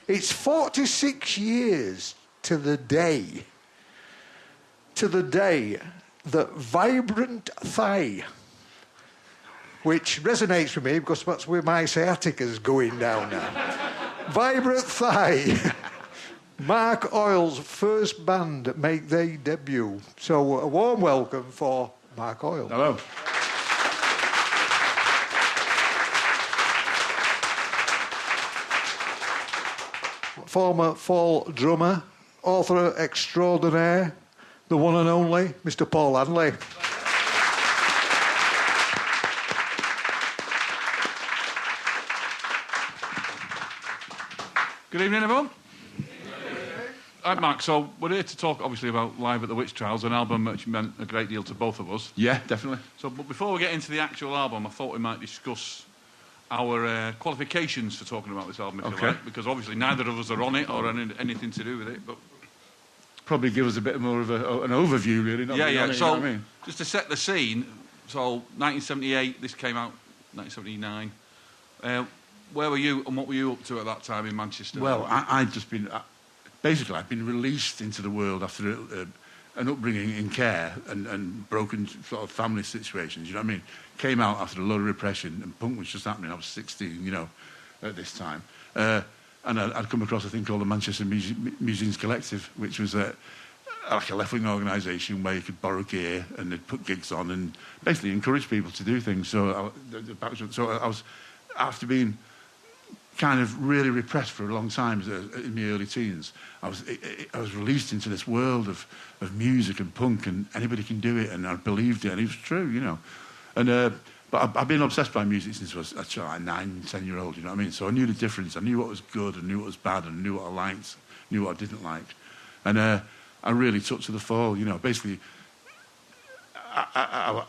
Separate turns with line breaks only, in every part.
It's 46 years to the day that Vibrant Thigh, which resonates with me because that's where my sciatica's going down now. Vibrant Thigh, Mark Hoyle's first band make their debut. So a warm welcome for Mark Hoyle.
Hello.
Former Fall drummer, author extraordinaire, the one and only, Mr. Paul Hanley.
Good evening, everyone. Right, Mark, so we're here to talk, obviously, about Live at the Witch Trials, an album which meant a great deal to both of us.
Yeah, definitely.
So, but before we get into the actual album, I thought we might discuss our qualifications for talking about this album, if you like, because obviously neither of us are on it or anything to do with it, but...
Probably give us a bit more of an overview, really. Not
yeah.
It,
so,
you know what I mean?
just to set the scene, so 1978, this came out 1979. Where were you and what were you up to at that time in Manchester?
Well, I'd just been... basically, I'd been released into the world after an upbringing in care and broken sort of family situations, you know what I mean? Came out after a lot of repression, and punk was just happening. I was 16, you know, at this time. And I'd come across a thing called the Manchester Musicians Collective, which was like a left-wing organisation where you could borrow gear and they'd put gigs on and basically encourage people to do things. So I was, after being kind of really repressed for a long time in my early teens, I was released into this world of music and punk, and anybody can do it, and I believed it, and it was true, you know. And but I've been obsessed by music since I was like 9, 10-year-old, you know what I mean? So I knew the difference. I knew what was good, I knew what was bad, and I knew what I liked, knew what I didn't like. And I really took to the fall, you know. Basically, I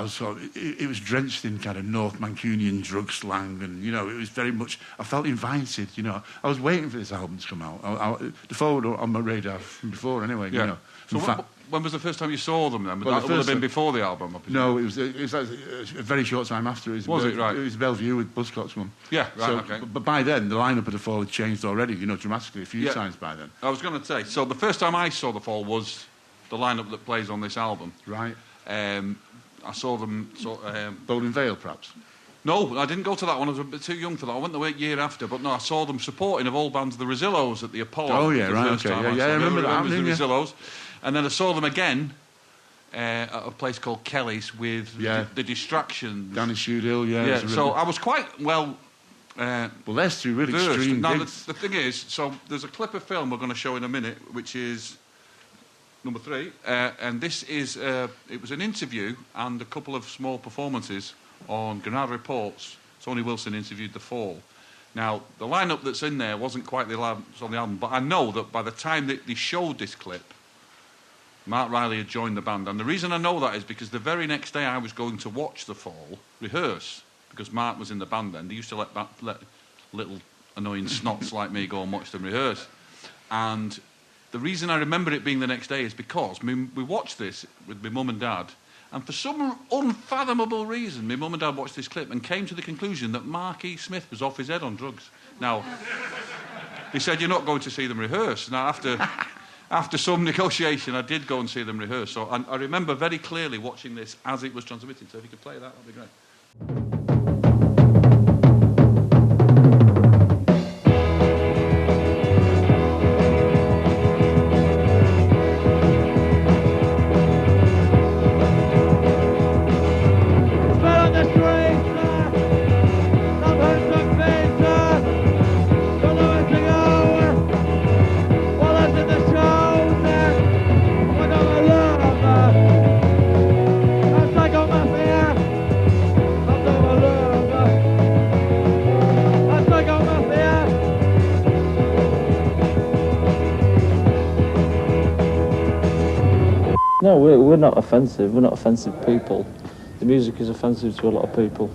was sort of, it was drenched in kind of North Mancunian drug slang, and, you know, it was very much, I felt invited, you know. I was waiting for this album to come out. The forward on my radar from before, anyway, you know.
So when was the first time you saw them then? That would have been before the album, obviously.
No, it was like a very short time after.
Was it, right?
It was Bellevue with Buzzcocks one.
Yeah, right,
so,
okay.
But by then, the lineup of The Fall had changed already, you know, dramatically a few times by then.
I was going to say, so the first time I saw The Fall was the lineup that plays on this album.
Right.
I saw them...
Bowling Vale, perhaps?
No, I didn't go to that one. I was a bit too young for that. I went the year after, but no, I saw them supporting, of all bands, the Rosillos at the Apollo.
Oh, yeah, right, okay. Yeah, I remember that.
The Rosillos. And then I saw them again at a place called Kelly's with the Distractions.
Down in Shoehill, yeah.
So I was quite well...
well, there's two really extreme
now,
gigs.
the thing is, so there's a clip of film we're going to show in a minute, which is number 3, and this is... it was an interview and a couple of small performances on Granada Reports. Tony Wilson interviewed The Fall. Now, the lineup that's in there wasn't quite the on the album, but I know that by the time that they showed this clip, Mark Riley had joined the band. And the reason I know that is because the very next day I was going to watch The Fall rehearse, because Mark was in the band then. They used to let little annoying snots like me go and watch them rehearse. And the reason I remember it being the next day is because we watched this with my mum and dad, and for some unfathomable reason, my mum and dad watched this clip and came to the conclusion that Mark E. Smith was off his head on drugs. Now, they said, you're not going to see them rehearse. Now, after some negotiation, I did go and see them rehearse. So I remember very clearly watching this as it was transmitted. So if you could play that, that'd be great.
No, we're not offensive. We're not offensive people. The music is offensive to a lot of people.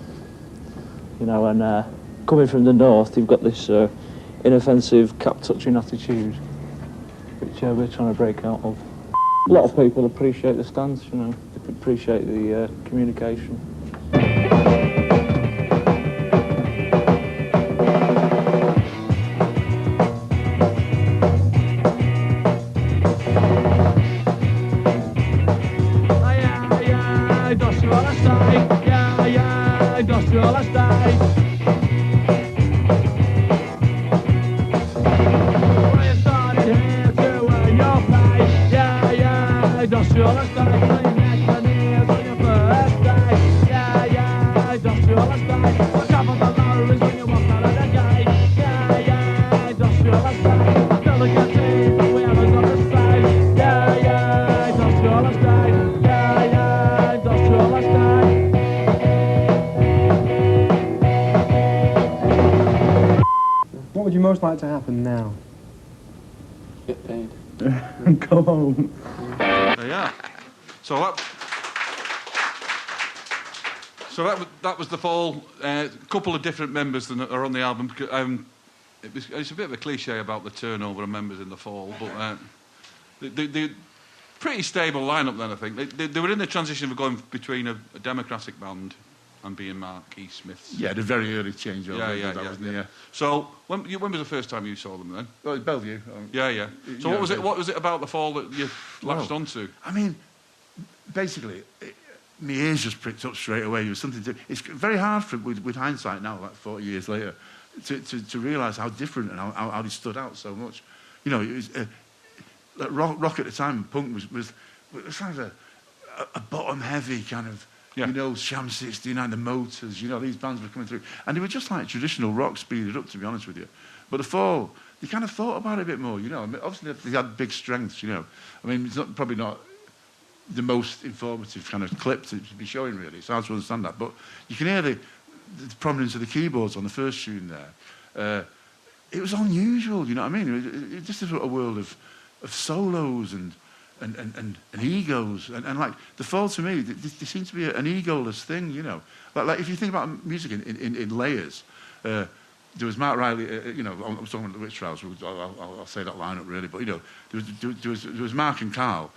You know, and coming from the north, you've got this inoffensive, cap-touching attitude, which we're trying to break out of. A lot of people appreciate the stance, you know, they appreciate the communication.
What would you most like to happen now?
Get paid.
Go home.
Yeah. So that was the Fall. A couple of different members that are on the album. It's a bit of a cliche about the turnover of members in the Fall, but they pretty stable lineup then, I think. They were in the transition of going between a democratic band and being Mark E. Smith's.
Yeah, the very early changeover.
Yeah. So when was the first time you saw them then?
Well, Bellevue.
Yeah. So what was it about the Fall that you latched onto?
I mean, basically, my ears just pricked up straight away. It was something it's very hard with hindsight now, like 40 years later, to realise how different and how they stood out so much. You know, it was like rock at the time, punk was kind of a bottom-heavy kind of, you know, Sham 69, the Motors, you know, these bands were coming through. And they were just like traditional rock speeded up, to be honest with you. But the Fall, they kind of thought about it a bit more, you know. I mean, obviously, they had big strengths, you know. I mean, it's probably not the most informative kind of clip to be showing, really. It's hard to understand that. But you can hear the prominence of the keyboards on the first tune there. It was unusual, you know what I mean? It just is a world of solos and egos. And like, the Fall, to me, they seem to be an egoless thing, you know. Like if you think about music in layers, there was Mark Riley, you know, I was talking about the Witch Trials, I'll say that lineup really, but, you know, there was Mark and Carl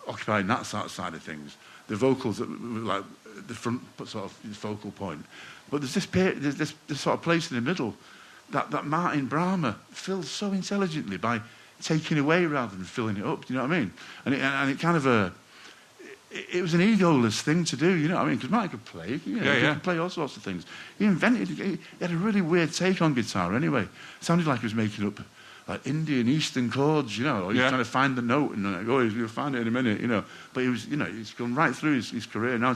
occupying that side of things. The vocals that were like the front sort of focal point. But there's this sort of place in the middle that Martin Brahma fills so intelligently by taking away rather than filling it up. Do you know what I mean? And it kind of it was an egoless thing to do. You know what I mean? Because Martin could play. You know, he could play all sorts of things. He had a really weird take on guitar. Anyway, it sounded like he was making up like Indian Eastern chords, you know, or he was trying to find the note and like, you'll find it in a minute, you know. But he was, you know, he's gone right through his career now,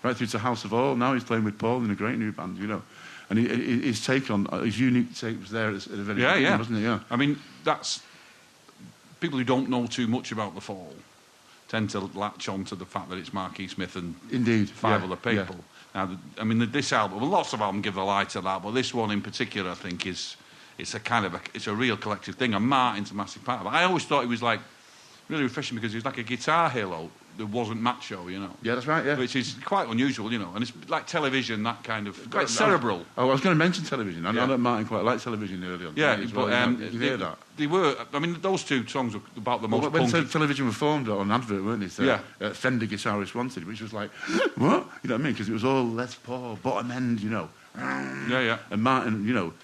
right through to House of All. Now he's playing with Paul in a great new band, you know. And his take on his unique take was there at the very beginning, wasn't it? Yeah. I
mean, that's people who don't know too much about the Fall tend to latch on to the fact that it's Mark E. Smith and five other people. Yeah. Now, I mean, this album, well, lots of albums give a light to that, but this one in particular, I think, it's a real collective thing, and Martin's a massive part of it. I always thought he was like really refreshing because he was like a guitar hero that wasn't macho, you know.
Yeah, that's right, yeah.
Which is quite unusual, you know, and it's like television, that kind of, quite cerebral.
I was going to mention television. I know that Martin quite liked television early on.
Yeah,
well,
but
you hear that.
They were, I mean, those two songs were about the most
when
punky.
television were formed on advert, weren't they? So, Fender Guitarist Wanted, which was like, what? You know what I mean? Because it was all Les Paul, bottom end, you know.
Yeah.
And Martin, you know,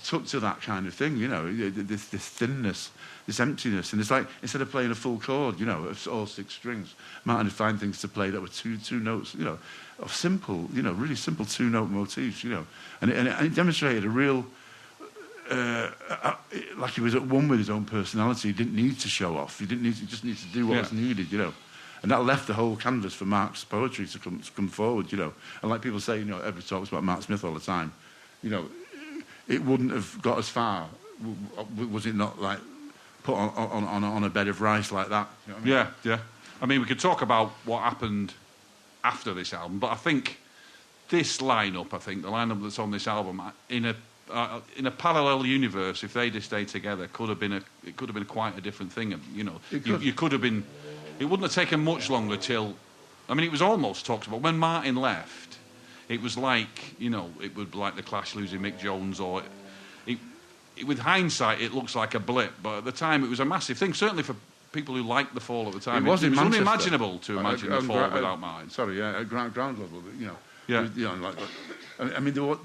took to that kind of thing, you know, this thinness, this emptiness. And it's like, instead of playing a full chord, you know, of all 6 strings, Martin would find things to play that were two notes, you know, of simple, you know, really simple 2-note motifs, you know. And it demonstrated a real, like he was at one with his own personality. He didn't need to show off. He just needed to do what was needed, you know. And that left the whole canvas for Mark's poetry to come forward, you know. And like people say, you know, everybody talks about Mark Smith all the time, you know, it wouldn't have got as far, was it not, like, put on a bed of rice like that? You know what I mean?
Yeah. I mean, we could talk about what happened after this album, but I think this lineup, the lineup that's on this album, in a parallel universe, if they'd have stayed together, it could have been quite a different thing. You know, you could have been. It wouldn't have taken much longer till. I mean, it was almost talked about when Martin left. It was like, you know, it would be like the Clash losing Mick Jones, or with hindsight, it looks like a blip, but at the time, it was a massive thing. Certainly for people who liked the Fall at the time,
it was
unimaginable to imagine the Fall without Martin.
Sorry, at ground level, you know.
Yeah.
You know, like, I mean, there were,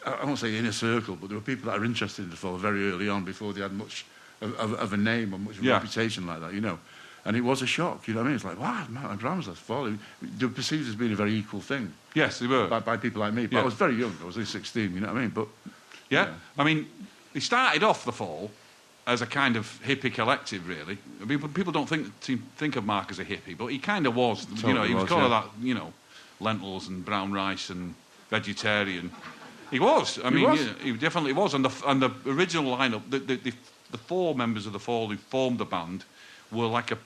I won't say inner circle, but there were people that are interested in the Fall very early on before they had much of a name or much reputation like that, you know. And it was a shock, you know what I mean? It's like, wow, Martin Brahma's left Fall. They were perceived as being a very equal thing.
Yes, they were.
By people like me. But I was very young. I was only 16, you know what I mean? But
yeah. I mean, they started off the Fall as a kind of hippie collective, really. I mean, people don't think of Mark as a hippie, but he kind of was. Totally, you know, he was kind of that, you know, lentils and brown rice and vegetarian. He was. I mean, he definitely was. And the original lineup, the 4 members of the Fall who formed the band were like a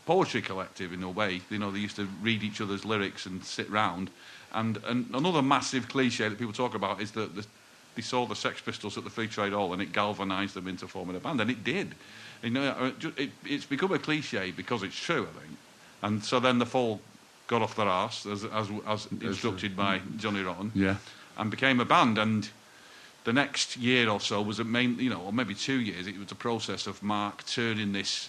poetry collective in a way. You know, they used to read each other's lyrics and sit round. And another massive cliche that people talk about is that they saw the Sex Pistols at the Free Trade Hall and it galvanised them into forming a band, and it did. You know, it's become a cliche because it's true, I think. And so then the Fall got off their arse, as instructed by Johnny Rotten, and became a band. And the next year or so was or maybe 2 years, it was a process of Mark turning this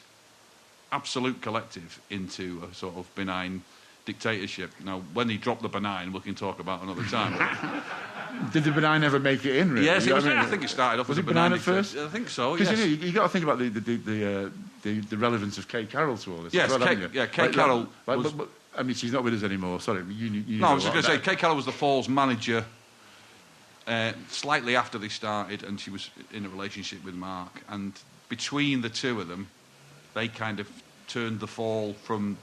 absolute collective into a sort of benign dictatorship. Now, when he dropped the benign, we can talk about another time.
Did the benign ever make it in, really?
Yes, it was. I think it started off as a benign at first. I think so, yes.
Because you got to think about the relevance of Kay Carroll to all this.
Yes, Kay Carroll was...
But, I mean, she's not with us anymore, sorry.
No, I was just going to say, Kay Carroll was the Fall's manager slightly after they started, and she was in a relationship with Mark. And between the two of them, they kind of turned the Fall from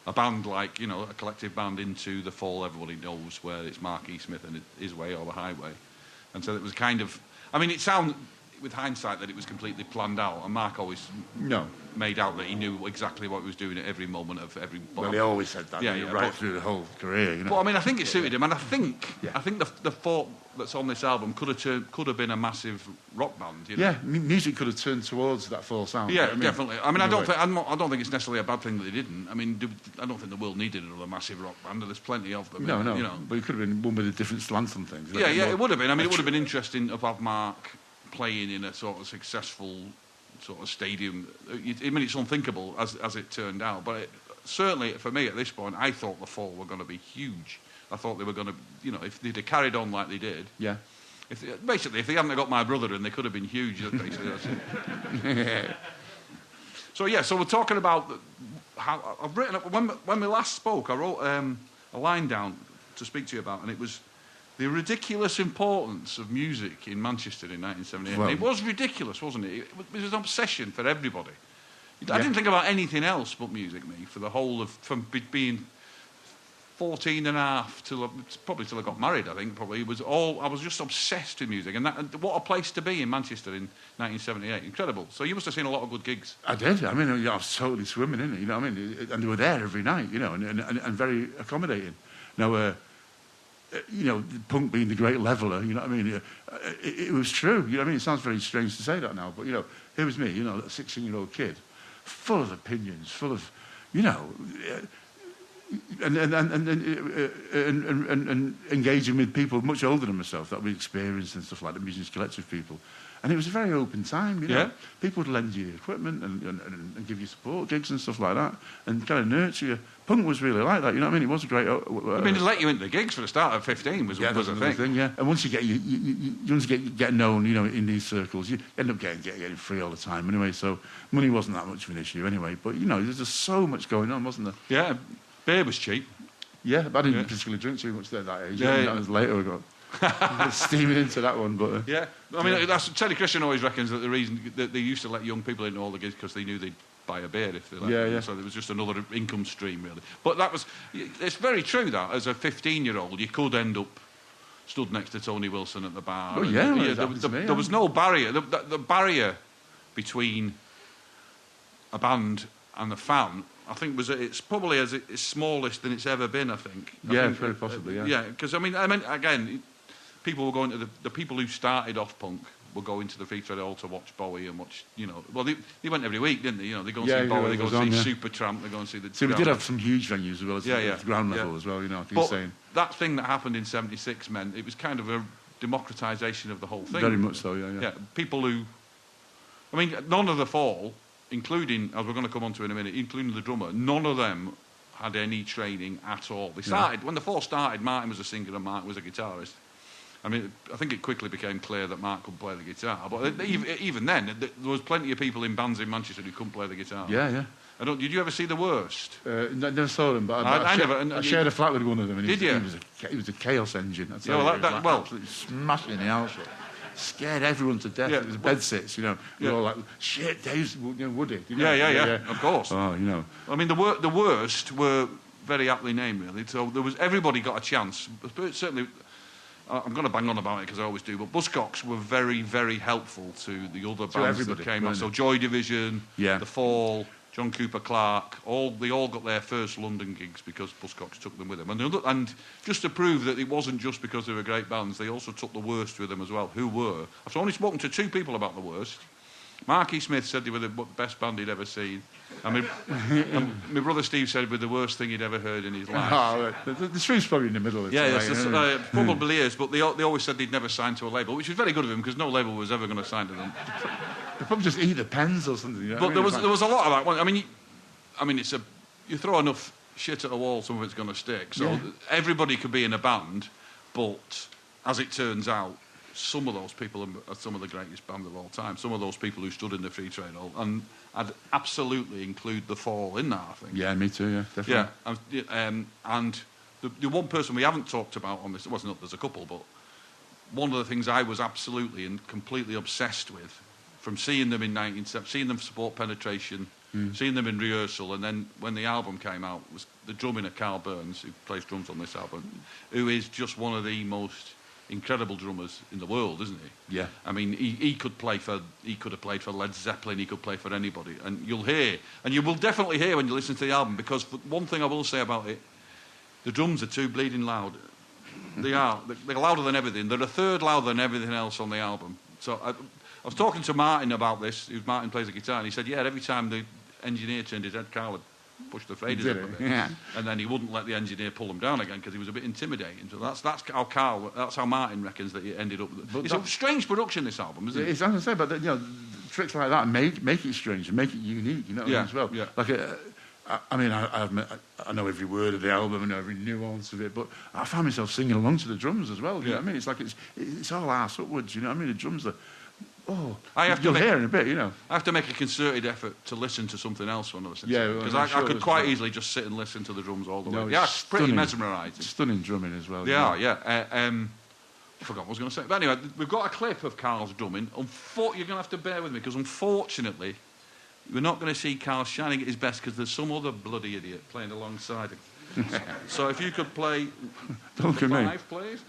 a band like, a collective band into the Fall everybody knows, where it's Mark E. Smith and His Way or The Highway. And so it was kind of... I mean, it sounds, with hindsight, that it was completely planned out, and Mark always made out that he knew exactly what he was doing at every moment of every...
Well, he always said that, right through the whole career,
But, I mean, I think it suited him, and I think the thought that's on this album could have been a massive rock band.
Yeah, music could have turned towards that Fall sound.
Yeah, definitely. I mean, I don't think it's necessarily a bad thing that they didn't. I mean, I don't think the world needed another massive rock band. There's plenty of them.
No. But it could have been one with a different slant on things.
Yeah, it would have been. I mean, it would have been interesting to have Mark playing in a sort of successful sort of stadium. I mean, it's unthinkable as it turned out. But certainly, for me at this point, I thought the Fall were going to be huge. I thought they were going to, if they'd have carried on like they did. Yeah. If they hadn't got my brother in, they could have been huge. Basically, that's it. So we're talking about how I've written up. When we last spoke, I wrote a line down to speak to you about, and it was the ridiculous importance of music in Manchester in 1978. Well, it was ridiculous, wasn't it? It was an obsession for everybody. I didn't think about anything else but music, for the whole of, from being 14 and a half till I got married, I think, probably. I was just obsessed with music. And what a place to be in Manchester in 1978. Incredible. So you must have seen a lot of good gigs.
I did. I mean, I was totally swimming in it, you know what I mean? And they were there every night, and very accommodating. Now, punk being the great leveller, you know what I mean? It was true, you know what I mean? It sounds very strange to say that now, but, here was me, a 16-year-old kid, full of opinions, full of, and engaging with people much older than myself that we experienced and stuff like the Musicians Collective people. And it was a very open time, People would lend you equipment and give you support gigs and stuff like that and kind of nurture you. Punk was really like that, you know what I mean? It was a great...
I mean, to let you into the gigs for the start at 15 was a thing.
Yeah. And once you get known, in these circles, you end up getting free all the time anyway, so money wasn't that much of an issue anyway. But, there's just so much going on, wasn't there?
Yeah. Beer was cheap.
Yeah, but I didn't particularly drink too much at that age. That was later I got steaming into that one. But
I mean, that's Teddy Christian always reckons that the reason that they used to let young people into all the gigs because they knew they'd buy a beer if they let them. So there was just another income stream, really. But it's very true that as a 15-year-old you could end up stood next to Tony Wilson at the bar.
Oh,
there was no barrier. The barrier between a band and the fan, I think, it's probably its smallest than it's ever been, I think.
Very possibly,
Yeah, because, I mean, again, people were going to the people who started off punk were going to the Free Trade Hall to watch Bowie and watch, well, they went every week, didn't they? They go and see Bowie, they go and see Supertramp, they go and see the...
So we did have some huge venues as well as the ground level as well, I think you're saying.
That thing that happened in 76 meant it was kind of a democratisation of the whole thing.
Very much so, yeah.
People who... I mean, none of the Fall, including, as we're going to come on to in a minute, including the drummer, none of them had any training at all. They started, when the Fall started, Martin was a singer and Mark was a guitarist. I mean, I think it quickly became clear that Mark could play the guitar, but even then, there was plenty of people in bands in Manchester who couldn't play the guitar.
Yeah.
Did you ever see The Worst?
Never saw them, but I shared a flat with one of them. And
did you?
He was a chaos engine.
Absolutely
smashing the house. Scared everyone to death. It was bed sits, We're all like, shit, Dave's Woody.
Yeah, of course.
Oh,
I mean, the Worst were very aptly named, really. So everybody got a chance. Certainly, I'm going to bang on about it because I always do, but Buzzcocks were very, very helpful to the other bands that came out. So Joy Division, The Fall, John Cooper Clarke, they all got their first London gigs because Buzzcocks took them with them. And just to prove that it wasn't just because they were great bands, they also took the Worst with them as well. Who were? I've only spoken to 2 people about the Worst. Marky Smith said they were the best band he'd ever seen. And my brother Steve said it was the worst thing he'd ever heard in his life.
Oh, the truth's probably in the middle of it.
Yeah, probably is, but they always said they'd never signed to a label, which was very good of him because no label was ever going to sign to them.
They probably just eat the pens or something. You know
But
what I mean?
there was a lot of that. I mean, you throw enough shit at a wall, some of it's going to stick. So everybody could be in a band, but as it turns out, some of those people are some of the greatest bands of all time. Some of those people who stood in the Free Trade Hall, and I'd absolutely include The Fall in that, I think.
Yeah, me too, yeah, definitely.
Yeah, and the one person we haven't talked about on this, there's a couple, but one of the things I was absolutely and completely obsessed with, from seeing them in 1970, seeing them support Penetration, seeing them in rehearsal, and then when the album came out, was the drumming of Carl Burns, who plays drums on this album, who is just one of the most incredible drummers in the world, isn't he?
Yeah.
I mean, he could have played for Led Zeppelin, he could play for anybody, and you will definitely hear when you listen to the album, because one thing I will say about it, the drums are too bleeding loud. They're louder than everything. They're a third louder than everything else on the album. So I was talking to Martin about this, Martin plays the guitar, and he said, yeah, every time the engineer turned his head, Carl would push the faders up a bit.
Yeah.
And then he wouldn't let the engineer pull them down again because he was a bit intimidating. So that's how Martin reckons that it ended up. It's a strange production, this album, isn't it?
It's as I say, but tricks like that make it strange and make it unique, you know, as well.
Yeah.
Like, I know every word of the album and every nuance of it, but I find myself singing along to the drums as well. You know what I mean? It's like it's all arse upwards. You know what I mean? The drums are. Oh, you'll hear in a bit, you know.
I have to make a concerted effort to listen to something else when I listen
to
it. Because I could quite easily just sit and listen to the drums all the way. Yeah, it's pretty mesmerising.
Stunning drumming as well.
Yeah. I forgot what I was going to say. But anyway, we've got a clip of Carl's drumming. You're going to have to bear with me, because unfortunately, we're not going to see Carl shining at his best because there's some other bloody idiot playing alongside him. So if you could play
Don't look at me.
5, please.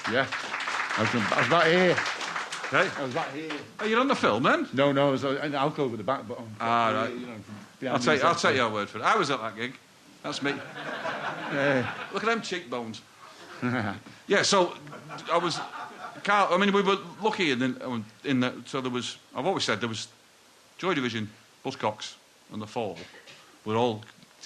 Yeah. I was about here.
Hey?
I was about here.
Are you on the film then?
No, I was in the alcove with the back button.
Right. I'll take your word for it. I was at that gig. That's me. Look at them cheekbones. Yeah, so I was... Carl, I mean, we were lucky in that... So there was... I've always said there was Joy Division, Buzzcocks and The Fall were all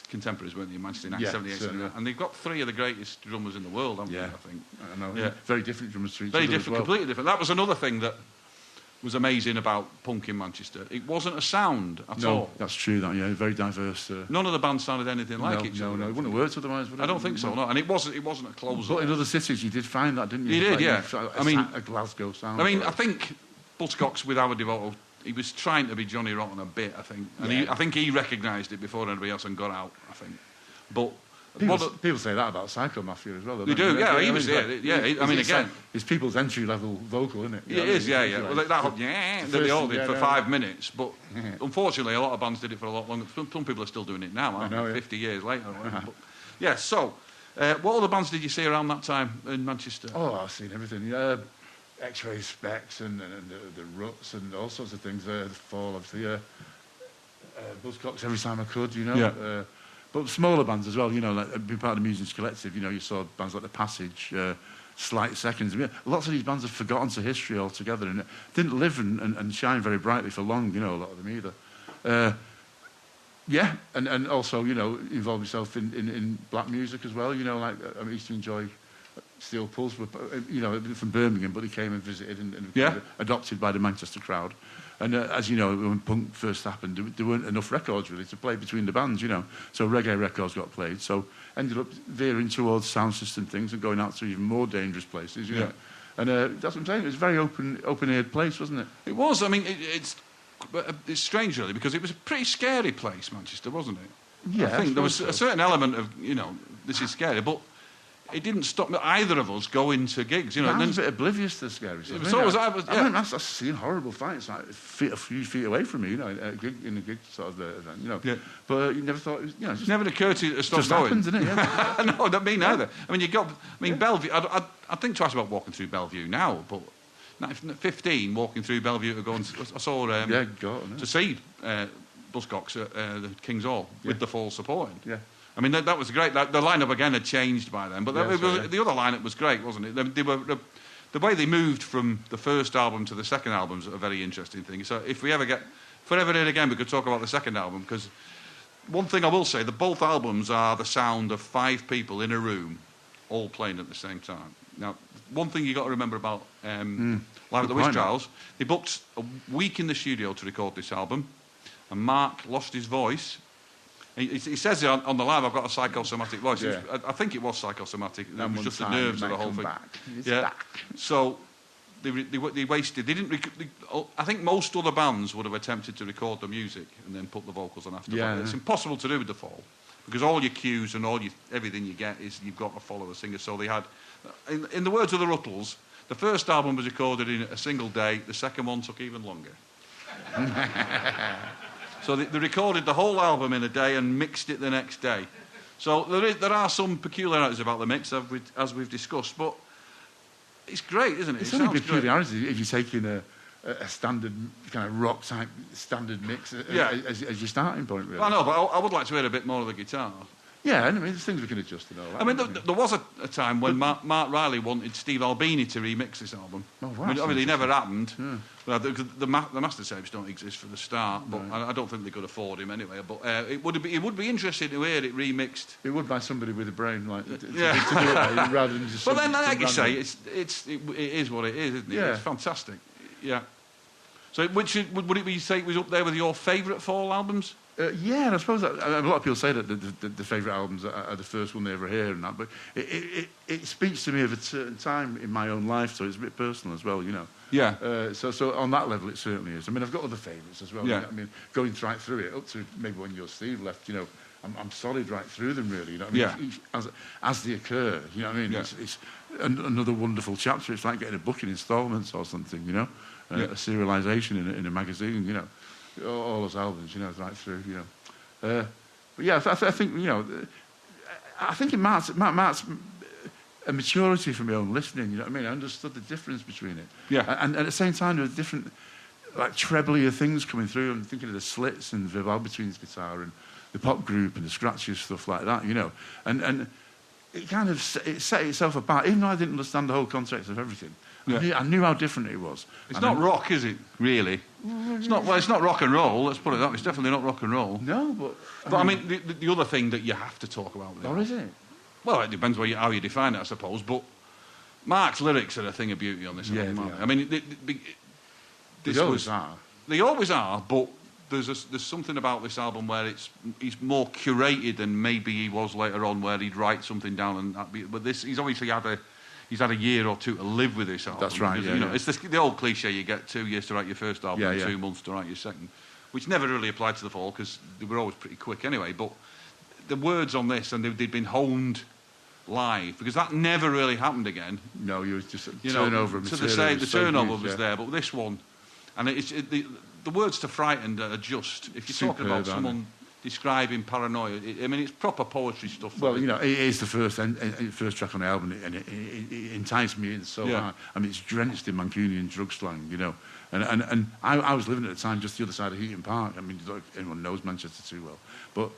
contemporaries, weren't they, in Manchester in 1978. And they've got 3 of the greatest drummers in the world, haven't they, I think.
I know.
Yeah.
Very different drummers to each
Very
other
different,
as well.
completely different. That was another thing that was amazing about punk in Manchester. It wasn't a sound at all.
No, that's true, very diverse.
None of the bands sounded anything like each other.
No, it wouldn't have worked otherwise, would it?
I don't think so, no. And it wasn't a close-up.
But in other cities, you did find that, didn't you?
You did, yeah.
A Glasgow sound.
I mean, I think Buzzcocks with Howard Devoto, he was trying to be Johnny Rotten a bit, I think. And I think he recognised it before anybody else and got out, I think. But...
People say that about Psycho Mafia as well.
They do, yeah. He was, again...
It's people's entry-level vocal, isn't it?
It is, yeah. Well, that they all did for 5 minutes, but unfortunately a lot of bands did it for a lot longer. Some people are still doing it now, aren't they? 50 years later. But, yeah, so What other bands did you see around that time in Manchester?
Oh, I've seen everything. X-Ray Specs and the Ruts and all sorts of things. The Fall, obviously. Buzzcocks every time I could, you know.
Yeah.
But smaller bands as well, you know, like being part of the Musicians Collective, you know, you saw bands like The Passage, Slight Seconds. I mean, lots of these bands have forgotten to history altogether and didn't live and shine very brightly for long, you know, a lot of them either. Yeah, and also, you know, involve myself in black music as well, you know, like I used to enjoy Steel Pulse, you know, from Birmingham, but he came and visited and adopted by the Manchester crowd. And as you know, when punk first happened, there weren't enough records really to play between the bands, you know. So reggae records got played. So ended up veering towards sound system things and going out to even more dangerous places, you know. And that's what I'm saying. It was a very open-eared place, wasn't it?
It was. I mean, it's strange really because it was a pretty scary place, Manchester, wasn't it?
Yeah,
I think there was a certain element of, you know, this is scary, but it didn't stop either of us going to gigs, you know.
I was a bit oblivious to the scary stuff. I've seen horrible fights like a few feet away from me, you know, in a gig sort of event, you know. Yeah. But you never thought it was, you know, just
never occurred to you to stop
just
going.
Happens, didn't it? Yeah.
No, not me neither. I mean, Bellevue. I think twice about walking through Bellevue now, but 15 walking through Bellevue to go and I saw to see Buzzcocks at the King's Hall with the Fall supporting.
Yeah.
I mean, that was great. The lineup again had changed by then, but the other lineup was great, wasn't it? They were the way they moved from the first album to the second album is a very interesting thing. So if we ever did it again, we could talk about the second album because one thing I will say, that both albums are the sound of 5 people in a room, all playing at the same time. Now, one thing you got to remember about Live at the Witch Trials, they booked a week in the studio to record this album, and Mark lost his voice. He says on the live, I've got a psychosomatic voice.
Yeah.
I think it was psychosomatic. It was just the nerves of the whole thing.
Back.
So they wasted. They didn't. I think most other bands would have attempted to record the music and then put the vocals on after.
Yeah.
It's impossible to do with the Fall because all your cues and everything you get is you've got to follow the singer. So they had, in the words of the Ruttles, the first album was recorded in a single day. The second one took even longer. So they recorded the whole album in a day and mixed it the next day. So there are some peculiarities about the mix, as we've discussed, but it's great, isn't it?
It's only peculiarities if you're taking a standard kind of rock type standard mix as your starting point, really.
Well, I know, but I would like to hear a bit more of the guitar.
Yeah, I mean, there's things we can adjust and all that.
I mean, there was a time when Mark Riley wanted Steve Albini to remix this album.
Oh, wow.
I mean, it never happened. Yeah. Well, the master tapes don't exist for the start, but I don't think they could afford him anyway. But it would be interesting to hear it remixed.
It would by somebody with a brain, like to do it rather than just.
But then, like you say, it is what it is, isn't it?
Yeah.
It's fantastic. Yeah. So, would it be say it was up there with your favourite Fall albums?
Yeah, and I suppose a lot of people say that the favourite albums are the first one they ever hear and that, but it speaks to me of a certain time in my own life, so it's a bit personal as well, you know.
Yeah.
So on that level, it certainly is. I mean, I've got other favourites as well.
Yeah.
You know, I mean, going right through it, up to maybe when your Steve left, you know, I'm solid right through them, really. You know what I mean?
Yeah.
As they occur, you know what I mean? Yeah. It's another wonderful chapter. It's like getting a book in instalments or something, you know, a serialisation in a magazine, you know. All those albums, you know, right through, you know. But yeah, I think, you know, I think it marks a maturity for my own listening, you know what I mean? I understood the difference between it.
Yeah.
And at the same time, there were different, like, treblier things coming through. I'm thinking of the slits and Viv Albertine's guitar and the pop group and the scratches, stuff like that, you know. And it kind of set itself apart, even though I didn't understand the whole context of everything. Yeah. I knew how different it was.
It's not rock, is it? Really? It's not rock and roll. Let's put it that way. It's definitely not rock and roll.
No, but
I mean, the other thing that you have to talk about.
Or is it?
Well, it depends how you define it, I suppose. But Mark's lyrics are a thing of beauty on this album.
Yeah.
I mean,
they always are.
They always are, but there's something about this album where he's more curated than maybe he was later on, where he'd write something down but this he's obviously had a year or two to live with this album.
That's right.
Because, you know, it's the old cliche: you get 2 years to write your first album, and 2 months to write your second, which never really applied to the Fall because they were always pretty quick anyway. But the words on this, and they'd been honed live because that never really happened again.
No, you was just turnover.
So the turnover was there, but this one, and the words to Frightened are just if you're talking about someone describing Paranoia? I mean, it's proper poetry stuff.
Well, you know, it is the first track on the album, and it enticed me in so hard. I mean, it's drenched in Mancunian drug slang, you know. And I was living at the time just the other side of Heaton Park. I mean, anyone knows Manchester too well. But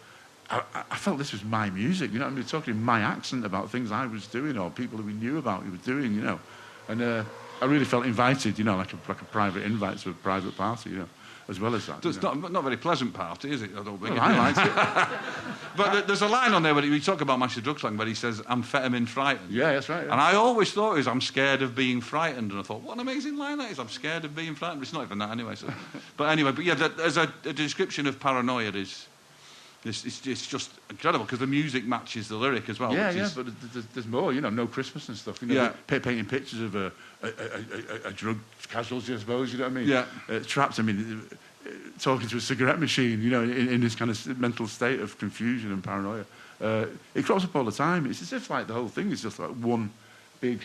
I felt this was my music, you know. I mean, talking in my accent about things I was doing or people who we knew about who were doing, you know. And I really felt invited, you know, like a private invite to a private party, you know, as well as that.
It's not a very pleasant party, is it? I don't think.
Well, I liked it.
But there's a line on there where we talk about Manchester drug slang, where he says, amphetamine frightened.
Yeah, that's right. Yeah.
And I always thought it was, I'm scared of being frightened. And I thought, what an amazing line that is. I'm scared of being frightened. But it's not even that anyway. So. But yeah, there's a description of Paranoia is... It's just incredible because the music matches the lyric as well.
Yeah, but there's more, you know, no Christmas and stuff. You know, painting pictures of a drug casualty, I suppose, you know what I mean?
Yeah.
Trapped, I mean, talking to a cigarette machine, you know, in this kind of mental state of confusion and paranoia. It crops up all the time. It's as if, like, the whole thing is just like one big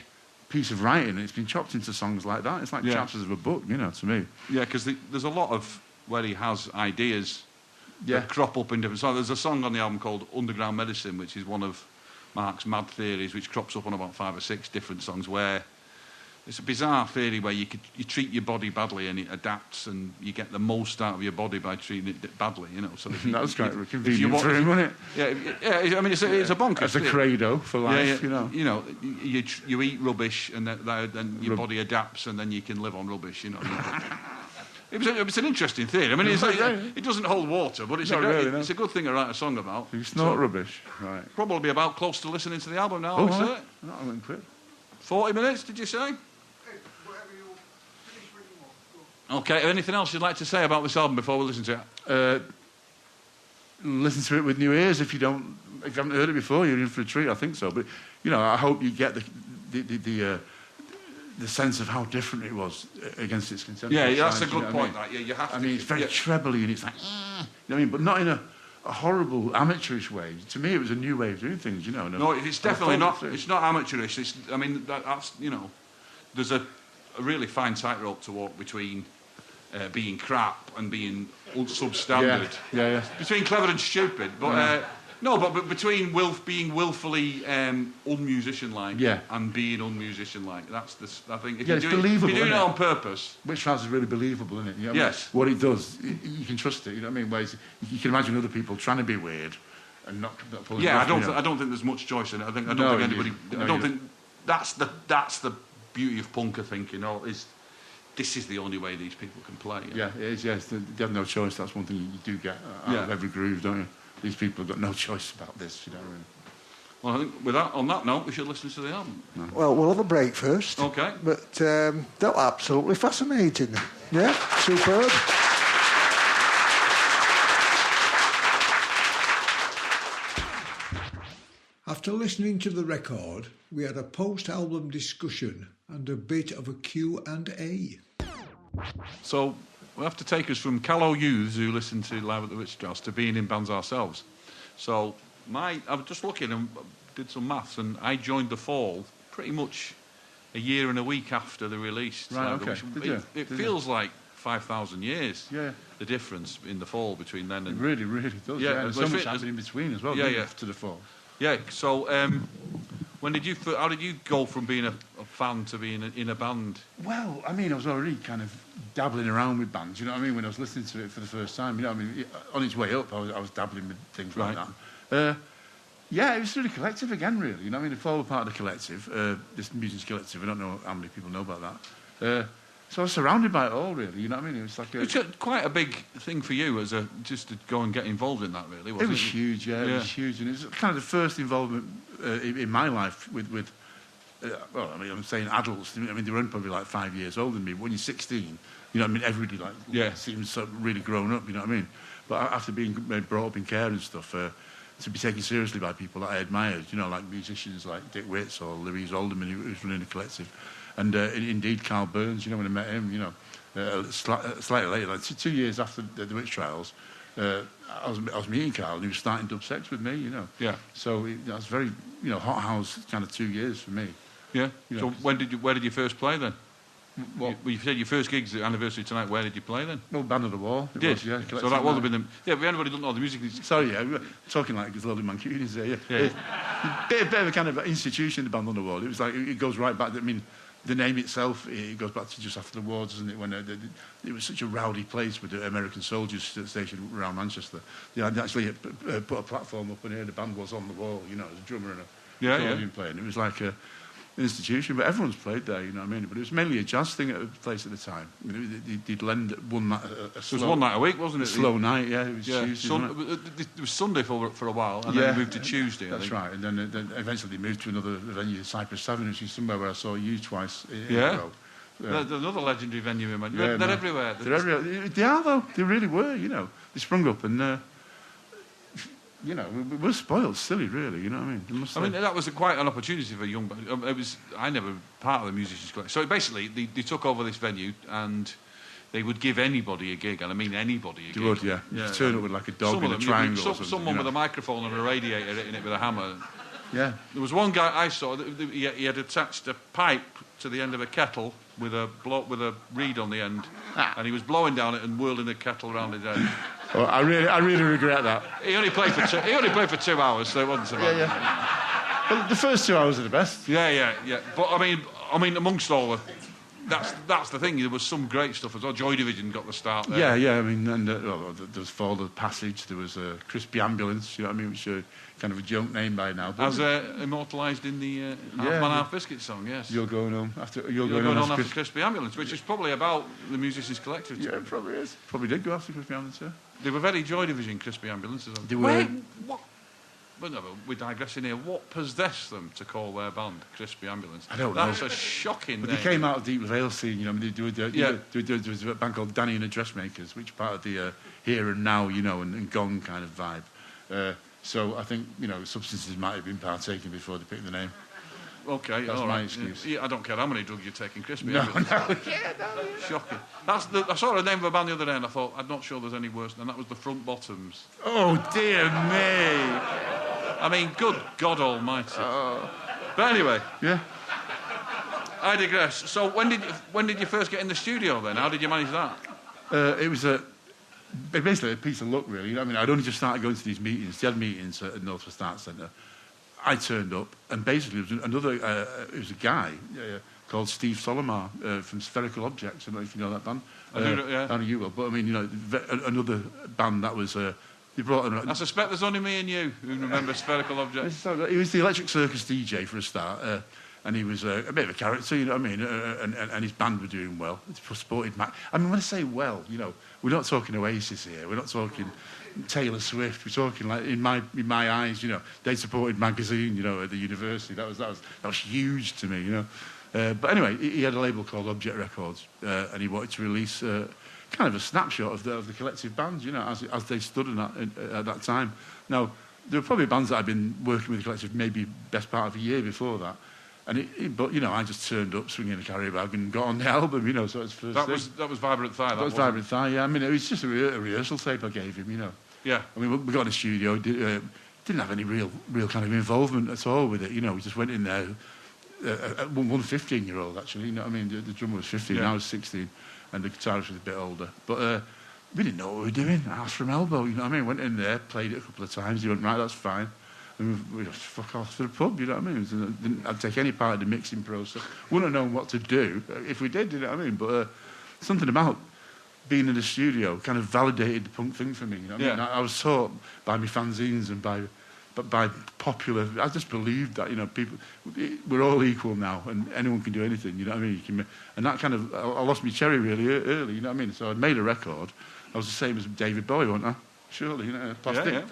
piece of writing and it's been chopped into songs like that. It's like chapters of a book, you know, to me.
Yeah, because there's a lot of where he has ideas that crop up in different songs. There's a song on the album called Underground Medicine, which is one of Mark's mad theories, which crops up on about 5 or 6 different songs, where it's a bizarre theory where you treat your body badly and it adapts and you get the most out of your body by treating it badly, you know. So
that's kind of convenient for him, wasn't it?
Yeah, I mean, it's a bonkers.
It's a credo for life, you know.
You know, you eat rubbish and then your body adapts and then you can live on rubbish, you know. It was an interesting theory. I mean, it doesn't hold water, but it's a good thing to write a song about.
It's not rubbish, right?
Probably about close to listening to the album now.
Oh, right. No, I went quick.
40 minutes, did you say? Okay, anything else you'd like to say about this album before we listen to it?
Listen to it with new ears. If you haven't heard it before, you're in for a treat. I think so. But you know, I hope you get the sense of how different it was against its contemporary.
Yeah, that's a good
you know
point.
I mean?
You have to.
I mean, it's very trebly and it's like, you know what I mean? But not in a horrible amateurish way. To me, it was a new way of doing things, you know.
No, it's definitely not. It's not amateurish. I mean, that's you know, there's a really fine tightrope to walk between being crap and being substandard.
Yeah.
Between clever and stupid, but. No, but between being willfully unmusician-like and being unmusician-like, that's I think. If
it's believable.
If you're doing it on purpose.
Witchhouse is really believable, isn't it? You know what
yes.
I mean? What it does, you can trust it. You know what I mean? Whereas you can imagine other people trying to be weird and not pulling it off,
I don't think there's much choice in it. I don't think anybody. I don't think that's the beauty of punk. I think this is the only way these people can play.
Yeah, it is. Yes, they have no choice. That's one thing you do get out of every groove, don't you? These people have got no choice about this, you know.
Well, I think on that note, we should listen to the album.
No. Well, we'll have a break first.
Okay.
But that was absolutely fascinating. Yeah, superb. After listening to the record, we had a post-album discussion and a bit of a Q&A.
So we have to take us from callow youths who listen to Live at the Witchhouse to being in bands ourselves. So I was just looking and did some maths, and I joined the Fall pretty much a year and a week after the release.
Right, okay.
It feels like 5,000 years.
Yeah.
The difference in the Fall between then and...
It really, really does. Yeah, and so much happened in between as well, to the Fall.
Yeah, so how did you go from being a fan to being in a band?
Well, I mean, I was already kind of dabbling around with bands, you know what I mean, when I was listening to it for the first time. You know what I mean? On its way up, I was dabbling with things like that. Yeah, it was really collective again, really. You know what I mean? The Fall were part of the collective, this musicians collective. I don't know how many people know about that. So I was surrounded by it all, really. You know what I mean? It was like
it's quite a big thing for you just to go and get involved in that, really. Wasn't
it was huge, yeah. It was huge, and it was kind of the first involvement in my life with well, I mean, I'm saying adults. I mean, they were only probably like 5 years older than me. But when you're 16, you know what I mean? Everybody seems so really grown up. You know what I mean? But after being brought up in care and stuff, to be taken seriously by people that I admired, you know, like musicians like Dick Witts or Louise Alderman, who was running the collective. And indeed, Carl Burns, you know, when I met him, you know, slightly later, like 2 years after the witch trials, I was meeting Carl, and he was starting Dub Sex with me, you know.
Yeah.
So that was very, you know, hot house kind of 2 years for me.
Yeah.
You
so
know,
where did you first play then?
What?
You said your first gig's the anniversary tonight. Where did you play then?
Well, Band on the Wall.
You did?
Was, yeah,
So that would have been the... Yeah, but anybody doesn't know the music...
Sorry, yeah, we're talking like it's loaded Mancunis there, yeah. Bit of a kind of institution, the Band on the Wall. It was like, it goes right back, I mean, the name itself, it goes back to just after the wars, doesn't it? When it was such a rowdy place with the American soldiers stationed around Manchester. They had actually put a platform up, and here the band was on the wall, you know, as a drummer and a accordion player. And it was like an institution, but everyone's played there, you know what I mean? But it was mainly a jazz thing at the place at the time. I mean, they'd lend one night a slow...
It was one night a week, wasn't it?
A slow night, yeah. It was Tuesday,
it was Sunday for a while, and then they moved to Tuesday, I think.
That's right, and then eventually they moved to another venue, Cypress 7, which is somewhere where I saw you twice in a row.
There's another legendary venue in Manchester. They're everywhere.
They're everywhere. They are, though. They really were, you know. They sprung up and... you know, we're spoiled, silly, really. You know what I mean?
That was quite an opportunity for young. I never part of the musicians' collective. So basically, they took over this venue and they would give anybody a gig, and I mean anybody a gig.
They would, yeah. Turn up with like a dog in a triangle. Or something,
someone with a microphone and a radiator hitting it with a hammer.
Yeah.
There was one guy I saw. He had attached a pipe to the end of a kettle with a reed on the end, and he was blowing down it and whirling the kettle around his head.
Well, I really regret that.
He only played for 2 hours, so it wasn't so bad.
Yeah. Well, the first 2 hours are the best.
Yeah. But I mean, amongst all the, that's the thing. There was some great stuff as well. Joy Division got the start there.
Yeah. I mean, and there was Fall of the Passage. There was a Crispy Ambulance. You know what I mean? Which kind of a joke name by now.
As immortalised in the Half Man Half Biscuit song. Yes.
You're going on after
Crispy Ambulance, which is probably about the musicians' collective.
Yeah, it probably is. Probably did go after Crispy Ambulance. Yeah.
They were very Joy Division Crispy Ambulances.
They were.
What? But no, we're digressing here. What possessed them to call their band Crispy Ambulance?
I don't know.
That's a shocking name.
They came out of Deep Vale scene, you know. There was a band called Danny and the Dressmakers, which part of the Here and Now, you know, and Gong kind of vibe. So I think, you know, substances might have been partaken before they picked the name.
Okay,
that's my excuse.
Yeah, I don't care how many drugs you're taking, Crispy.
No.
Shocking. I saw the name of a band the other day and I thought, I'm not sure there's any worse, and that was the Front Bottoms.
Oh, dear me.
I mean, good God almighty. But anyway.
Yeah.
I digress. So when did you first get in the studio then? How did you manage that?
It was basically a piece of luck, really. You know what I mean? I'd only just started going to these meetings. They had meetings at North West Arts Centre. I turned up, and basically it was a guy called Steve Solomar from Spherical Objects. I don't know if you know that band.
I
know you will, but I mean, you know, another band that was... they brought in,
I suspect there's only me and you who remember Spherical Objects.
He was the Electric Circus DJ for a start, and he was a bit of a character, you know what I mean, and his band were doing well. It supported Mac. I mean, when I say well, you know, we're not talking Oasis here, we're not talking Taylor Swift, we're talking like in my eyes, you know, they supported Magazine, you know, at the university. That was huge to me, you know. But anyway, he had a label called Object Records, and he wanted to release kind of a snapshot of the collective bands, you know, as they stood at that time. Now, there were probably bands that I'd been working with the collective maybe best part of a year before that. But, you know, I just turned up swinging a carry bag and got on the album, you know, so it's first
That was Vibrant Thigh,
That was Vibrant Thigh, yeah. I mean, it was just a rehearsal tape I gave him, you know.
Yeah.
I mean, we got in the studio, didn't have any real kind of involvement at all with it, you know. We just went in there, one 15-year-old, actually, you know what I mean? The drummer was 15, I was 16, and the guitarist was a bit older. But we didn't know what we were doing, ass from elbow, you know what I mean? Went in there, played it a couple of times, he went, right, that's fine. And we just fuck off to the pub, you know what I mean? I'd take any part of the mixing process. Wouldn't have known what to do if we did, you know what I mean? But something about being in the studio kind of validated the punk thing for me, you know what I mean? I was taught by my fanzines and by popular... I just believed that, you know, people... We're all equal now, and anyone can do anything, you know what I mean? And that kind of... I lost my cherry really early, you know what I mean? So I'd made a record. I was the same as David Bowie, wasn't I? Surely, you know, plastic,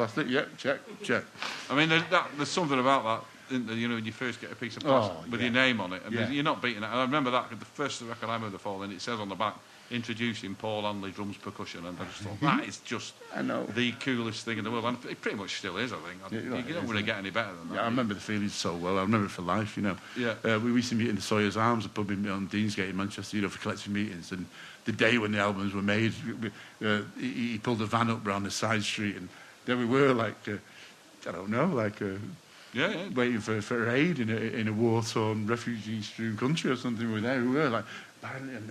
check.
I mean, there's something about that, isn't there, you know, when you first get a piece of plastic with your name on it. I mean, you're not beating it. I remember that, the first record I remember falling, it says on the back, introducing Paul Hanley, drums, percussion, and I just thought, that is just the coolest thing in the world. And it pretty much still is, I think. You don't really get any better than that.
Yeah, I remember the feeling so well. I remember it for life, you know.
Yeah.
We used to meet in the Sawyer's Arms, a pub on Deansgate in Manchester, you know, for collective meetings, and the day when the albums were made, he pulled a van up round the side street, and there we were, like, I don't know, like waiting for aid in a war-torn, refugee-strewn country or something. We were like, and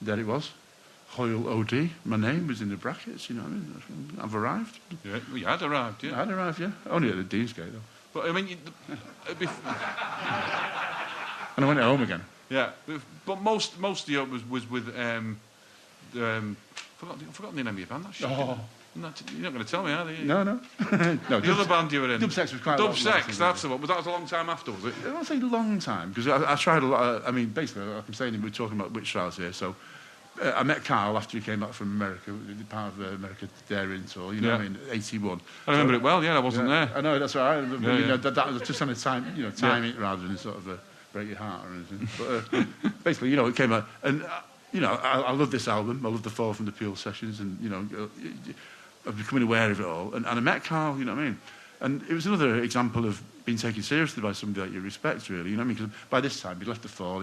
there it was. Hoyle OD, my name was in the brackets, you know what I mean? I've arrived.
Yeah, well, you had arrived, yeah.
I had arrived, yeah. Only at the Deansgate, though.
But, I mean...
And I went home again.
Yeah, but most of the was with... I've forgotten the name of your band. You're not going to tell me, are you?
No. No,
the other band you were in.
Dubsex was quite a lot.
Dubsex, that's the one. But that was a long time after, was it?
I don't say long time, because I tried a lot. I mean, basically, like I'm saying, we're talking about Witch Trials here, so... I met Carl after he came back from America, part of the America Daring tour, you know what I mean, 81.
I remember it well, I wasn't there.
I know, that's right. That was just on a time, timing rather than sort of break your heart or anything. But basically, it came out, and, I love this album. I love the Fall from the Peel sessions, and, I'm becoming aware of it all. And I met Carl, you know what I mean? And it was another example of being taken seriously by somebody that you respect, really, you know what I mean? Because by this time, he'd left the Fall,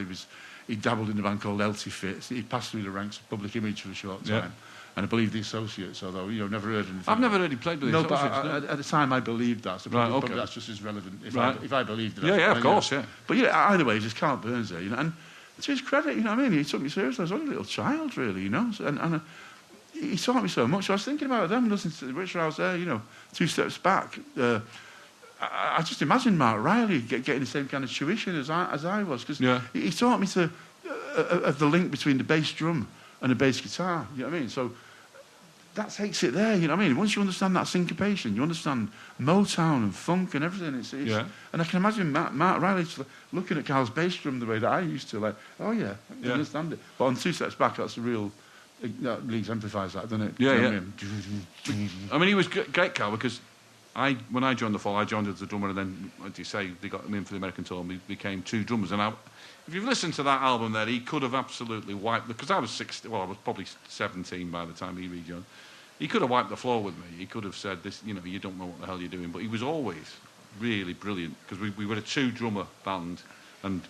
he dabbled in a band called Elty Fits. He passed through the ranks of Public Image for a short time. And I believe the Associates, although, never heard anything.
I've never heard he played with the Associates.
But at the time I believed that, so probably that's just as relevant if I believed it.
Yeah, of course, yeah.
But either way, just Carl Burns there, and to his credit, you know what I mean, he took me seriously. I was only a little child, really, and he taught me so much. I was thinking about them, listening to the Witch Trials there, 2 steps back. I just imagine Mark Riley getting the same kind of tuition as I was, because he taught me of the link between the bass drum and the bass guitar, you know what I mean? So that takes it there, you know what I mean? Once you understand that syncopation, you understand Motown and funk and everything. And I can imagine Mark Riley looking at Carl's bass drum the way that I used to, like, oh yeah, I understand it. But on 2 steps back, that really exemplifies that, doesn't it?
Yeah, I mean, he was great, Carl, because when I joined the Fall, I joined as a drummer, and then, as you say, they got him in for the American tour, and we became 2 drummers. And if you've listened to that album there, he could have absolutely wiped... Because I was 16, I was probably 17 by the time he rejoined. He could have wiped the floor with me. He could have said, "This, you don't know what the hell you're doing." But he was always really brilliant, because we were a 2-drummer band, and...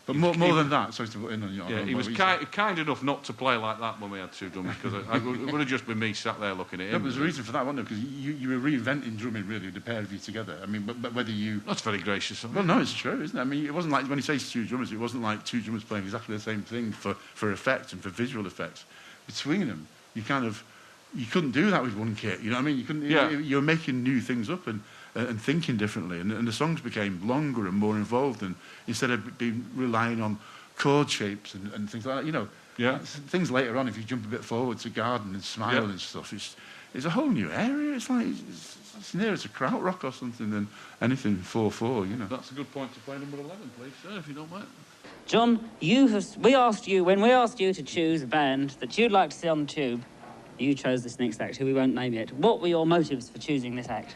But more than that, sorry to put in on you.
Yeah, he was kind enough not to play like that when we had 2 drummers, because it would have just been me sat there looking at him.
No, but there's a reason for that, wasn't there? Because you were reinventing drumming, really, the pair of you together. I mean, but whether you...
That's very gracious of me.
Well, no, it's true, isn't it? I mean, it wasn't like, when he says 2 drummers, it wasn't like 2 drummers playing exactly the same thing for effect and for visual effects. Between them, you couldn't do that with one kit, you know what I mean? You couldn't. You were making new things up and thinking differently, and the songs became longer and more involved, and instead of relying on chord shapes and things like that, things later on, if you jump a bit forward to Garden and Smile and stuff, it's a whole new area. It's like it's nearer to krautrock or something than anything 4/4,
That's a good point to play number 11, please, sir, if you don't mind.
John, when we asked you to choose a band that you'd like to see on the tube, you chose this next act, who we won't name yet. What were your motives for choosing this act?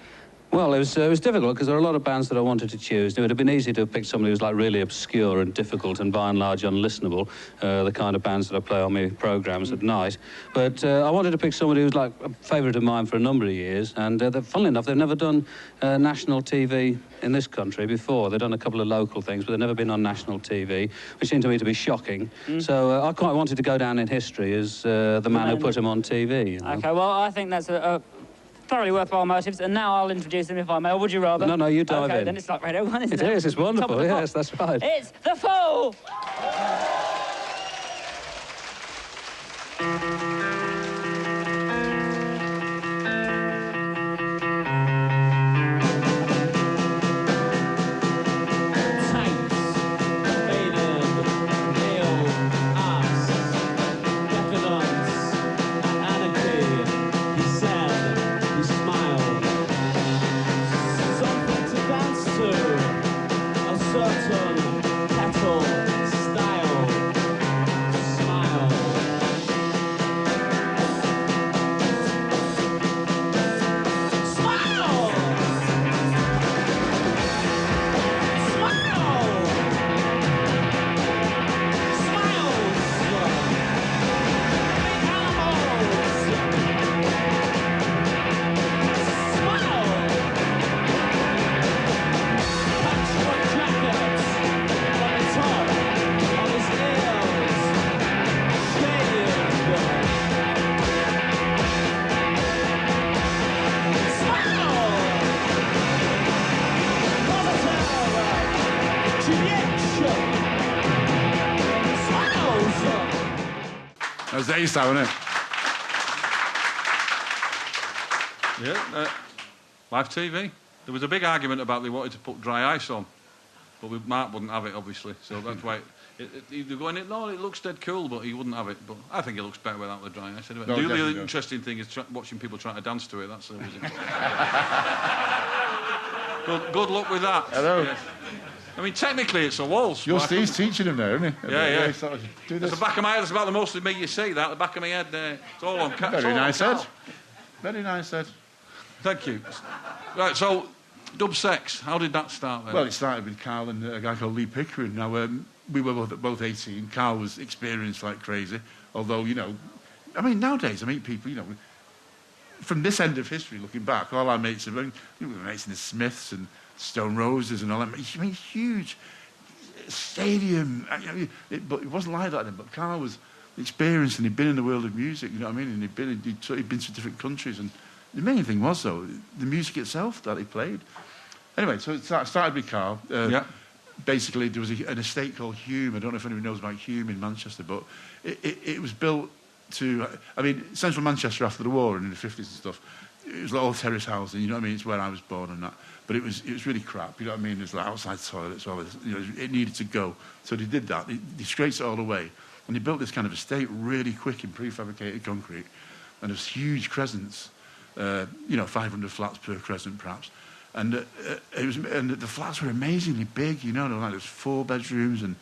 Well, it was difficult, because there are a lot of bands that I wanted to choose. It would have been easy to have picked somebody who's like really obscure and difficult and by and large unlistenable, the kind of bands that I play on my programmes at night. But I wanted to pick somebody who's like a favourite of mine for a number of years, and funnily enough, they've never done national TV in this country before. They've done a couple of local things, but they've never been on national TV, which seemed to me to be shocking. So I quite wanted to go down in history as the man who put them on TV.
Okay, well, I think that's a thoroughly worthwhile motives, and now I'll introduce them, if I may, or would you rather?
No, you dive in.
Okay, then it's like Radio 1, isn't it?
It is, it's wonderful, yes, that's right.
It's The Fall!
That's the A-style, isn't it?
Yeah, live TV. There was a big argument about they wanted to put dry ice on, but Mark wouldn't have it, obviously. So that's why they're going, no, it looks dead cool, but he wouldn't have it. But I think it looks better without the dry ice. Anyway,
No,
the
definitely
really
does.
interesting thing is watching people trying to dance to it. That's always good luck with that.
Hello.
Yeah. I mean, technically it's a waltz.
Your
but I
Steve's
couldn't-
teaching him there, isn't he?
Yeah.
He sort of do
It's
this.
the back of my head. That's about the most of me you see. That the back of my head there. It's all on.
Very nice head. Very nice head.
Thank you. Right. So, dub sex. How did that start then?
Well, it started with Carl and a guy called Lee Pickering. Now, we were both 18. Carl was experienced like crazy. Although, you know, I mean, nowadays I meet people, you know, from this end of history, looking back, all our mates are, you know, we were mates in the Smiths and Stone Roses and all that. I mean, huge stadium. But it wasn't like that then. But Carl was experienced and he'd been in the world of music, you know what I mean? And he'd been to different countries. And the main thing was, though, the music itself that he played. Anyway, so it started with Carl. Basically, there was an estate called HULME. I don't know if anyone knows about HULME in Manchester, but it was built to... I mean, central Manchester after the war and in the 50s and stuff, it was like all terrace housing, you know what I mean? It's where I was born and that. But it was really crap, you know what I mean? There's like outside toilets, you know, it needed to go. So they did that. They scraped it all away. And they built this kind of estate really quick in prefabricated concrete. And there's huge crescents, you know, 500 flats per crescent perhaps. And the flats were amazingly big, you know, like there's 4 bedrooms and,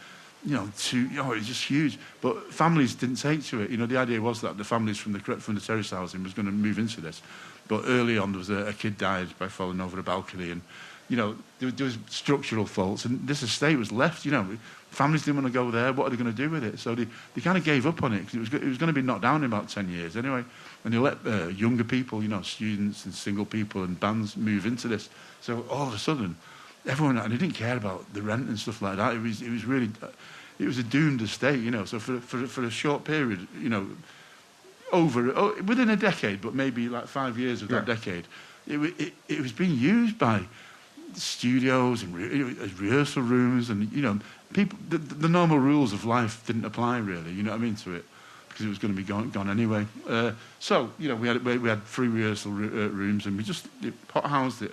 you know, it was just huge. But families didn't take to it. You know, the idea was that the families from the terrace housing was going to move into this. But early on, there was a kid died by falling over a balcony, and you know there was structural faults, and this estate was left. You know, families didn't want to go there. What are they going to do with it? So they kind of gave up on it because it was going to be knocked down in about 10 years anyway. And they let younger people, you know, students and single people and bands move into this. So all of a sudden, everyone, and they didn't care about the rent and stuff like that. It was really, it was a doomed estate, you know. So for a short period, you know. Within a decade, but maybe like 5 years of that decade, it was being used by studios and rehearsal rooms, and you know, people. The normal rules of life didn't apply really. You know what I mean to it, because it was going to be gone anyway. So you know, we had 3 rehearsal rooms, and we just hot housed it.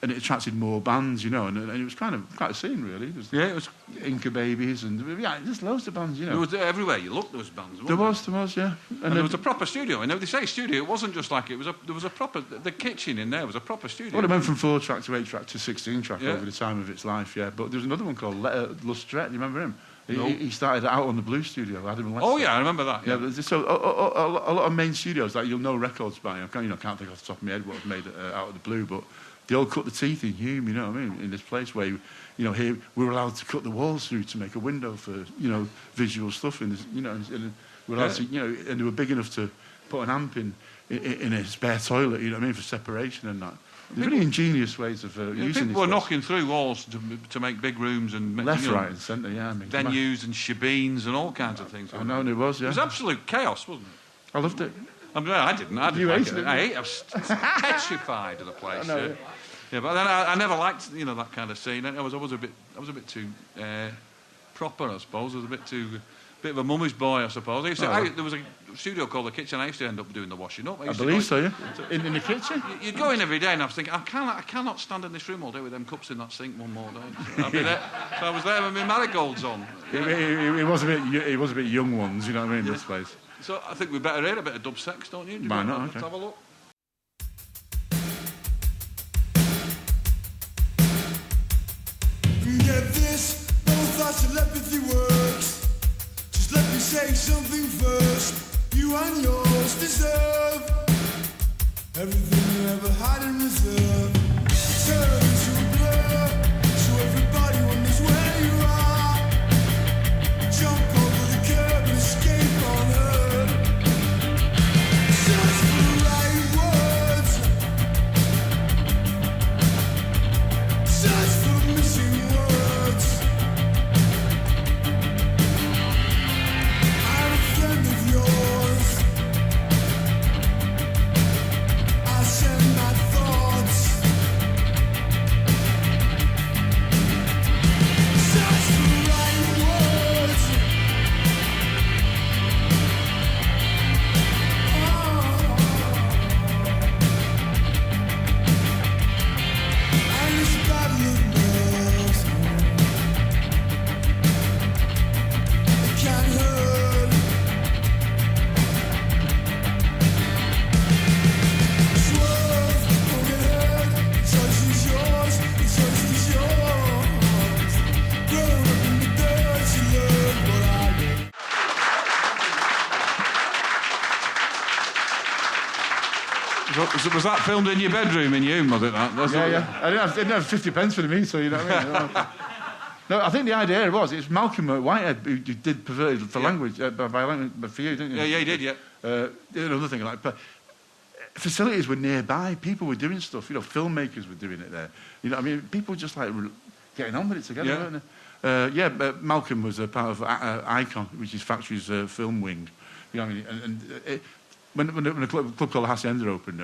And it attracted more bands, you know, and it was quite a scene, really. It was Inca Babies and just loads of bands, you know.
There was everywhere you looked, there was bands.
There was, yeah.
And there was a proper studio. And they say studio, it wasn't just like there was a proper. The kitchen in there was a proper studio.
Well, it went from 4-track to 8-track to 16-track over the time of its life, yeah. But there was another one called Lustret. Do you remember him?
No.
He started out on the Blue Studio. Adam Lester.
Oh yeah, I remember that. Yeah.
So a lot of main studios that you'll know records by. I can't think off the top of my head what was made out of the Blue, but. They all cut the teeth in HULME, you know what I mean, in this place where, you know, here we were allowed to cut the walls through to make a window for, you know, visual stuff in this, you know, and we were allowed to, you know, and they were big enough to put an amp in a spare toilet, you know what I mean, for separation and that. There's really ingenious ways of using this.
People were knocking through walls to make big rooms and
left,
you know,
right, and centre, yeah. I mean,
venues and shebeens and all kinds of things.
I know, and it was, yeah.
It was absolute chaos, wasn't it?
I loved it.
I mean, I didn't.
You
like
hated it?
I was petrified of the place.
I know,
yeah, but then I never liked, you know, that kind of scene. I was a bit too proper, I suppose. I was a bit of a mummy's boy, I suppose. There was a studio called The Kitchen. I used to end up doing the washing up.
I believe so, yeah. In the kitchen?
You'd go in every day, and I was thinking, I cannot stand in this room all day with them cups in that sink one more day. So, so I was there with my marigolds on.
It was a bit young ones, you know what I mean, this place.
So I think we better hear a bit of dub sex, don't you?
Why not?
Let's have a look.
Get this, no thoughts telepathy works. Just let me say something first. You and yours deserve everything you ever had in reserve. Turn into a blur, so everybody wonders where you are. Jump over the curb and escape unheard. Search for the right words. Search for missing words. I'm a friend of yours. I send my thoughts.
Was that filmed in your bedroom in Hume, was it that?
Yeah. I didn't have 50 pence for the meal, so you know what I mean? No, I think the idea was, it's Malcolm Whitehead who did Perverted for Language, by language, but for you, didn't you?
Yeah, he did, yeah.
Another thing, like, facilities were nearby, people were doing stuff, filmmakers were doing it there. You know what I mean? People were just like getting on with it together, weren't they? Malcolm was a part of Icon, which is Factory's film wing. You know what I mean? When a club called Hacienda opened,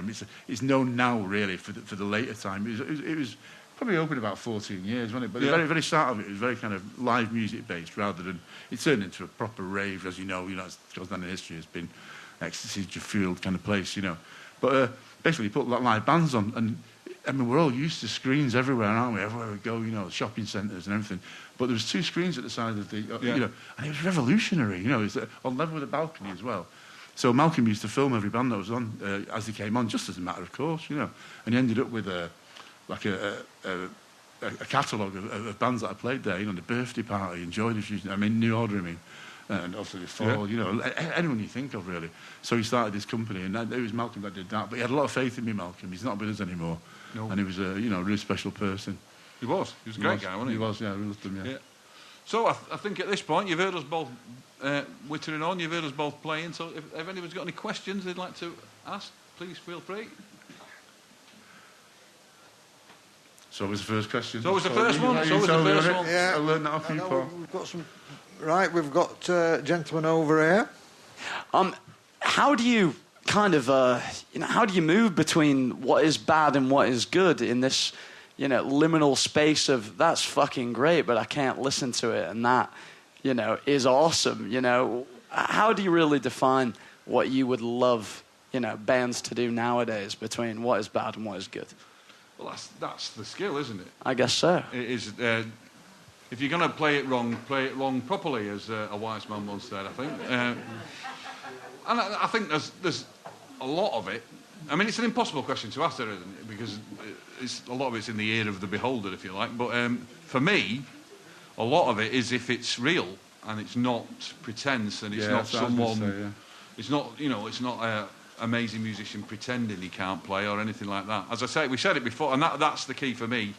it's known now, really, for the later time. It was probably open about 14 years, wasn't it? But the very, very start of it was very kind of live music based, rather than it turned into a proper rave, as you know. It goes down in history. It's been ecstasy-fueled kind of place, But basically, put live bands on, and I mean, we're all used to screens everywhere, aren't we? Everywhere we go, shopping centres and everything. But there was 2 screens at the side of the, and it was revolutionary. It was on level with the balcony as well. So Malcolm used to film every band that was on as they came on, just as a matter of course, And he ended up with a catalogue of bands that I played there, the Birthday Party and Joy Diffusion, New Order, and obviously The Fall, anyone you think of, really. So he started this company, and it was Malcolm that did that. But he had a lot of faith in me, Malcolm. He's not with us anymore. No. And he was a really special person.
He was. He was a great guy, wasn't he?
He was, yeah. We loved him, yeah.
So I think at this point, you've heard us both wittering on, you've heard us both playing. So if anyone's got any questions they'd like to ask, please feel free.
So was the first question.
So was the first one.
Yeah, I learned that off you, Paul.
We've got some... Right, we've got a gentleman over here.
How do you kind of, how do you move between what is bad and what is good in this, liminal space of that's fucking great, but I can't listen to it, and that, is awesome, How do you really define what you would love, bands to do nowadays between what is bad and what is good?
Well, that's the skill, isn't it?
I guess so.
It is. If you're going to play it wrong properly, as a wise man once said, I think. And I think there's a lot of it. I mean, it's an impossible question to answer, isn't it? Because a lot of it's in the ear of the beholder, if you like. But for me, a lot of it is if it's real and it's not pretense and it's not someone. Say, It's not, it's not a amazing musician pretending he can't play or anything like that. As I say, we said it before, and that's the key for me.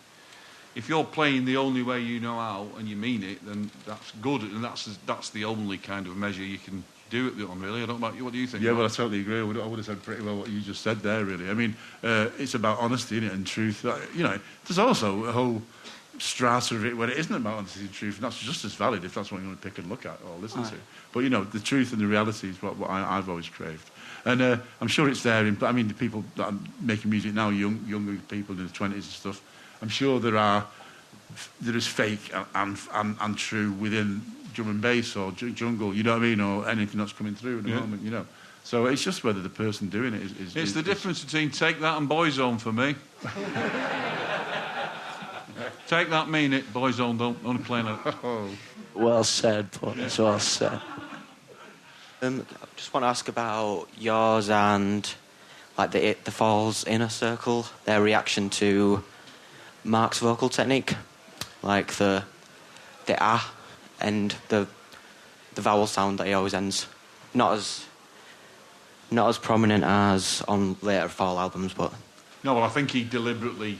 If you're playing the only way you know how and you mean it, then that's good, and that's the only kind of measure you can do it on, really. I don't know about you. What do you think?
Yeah, well, I totally agree. I would have said pretty well what you just said there, really. I mean, it's about honesty, isn't it, and truth. There's also a whole strata of it where it isn't about honesty and truth, and that's just as valid if that's what you want to pick and look at or listen to. But, the truth and the reality is what I've always craved. And I'm sure it's there. The people that are making music now, younger people in the 20s and stuff, I'm sure there is fake and true within drum and bass or jungle, you know what I mean, or anything that's coming through at the moment, So it's just whether the person doing it is...
It's the difference between Take That and Boyzone for me. Take That, mean it. Boyzone don't only play that.
Well said, Paul. It's well said.
I just want to ask about yours and the Fall's Inner Circle, their reaction to Mark's vocal technique, like the ah and the vowel sound that he always ends. Not as prominent as on later Fall albums, but...
No, well, I think he deliberately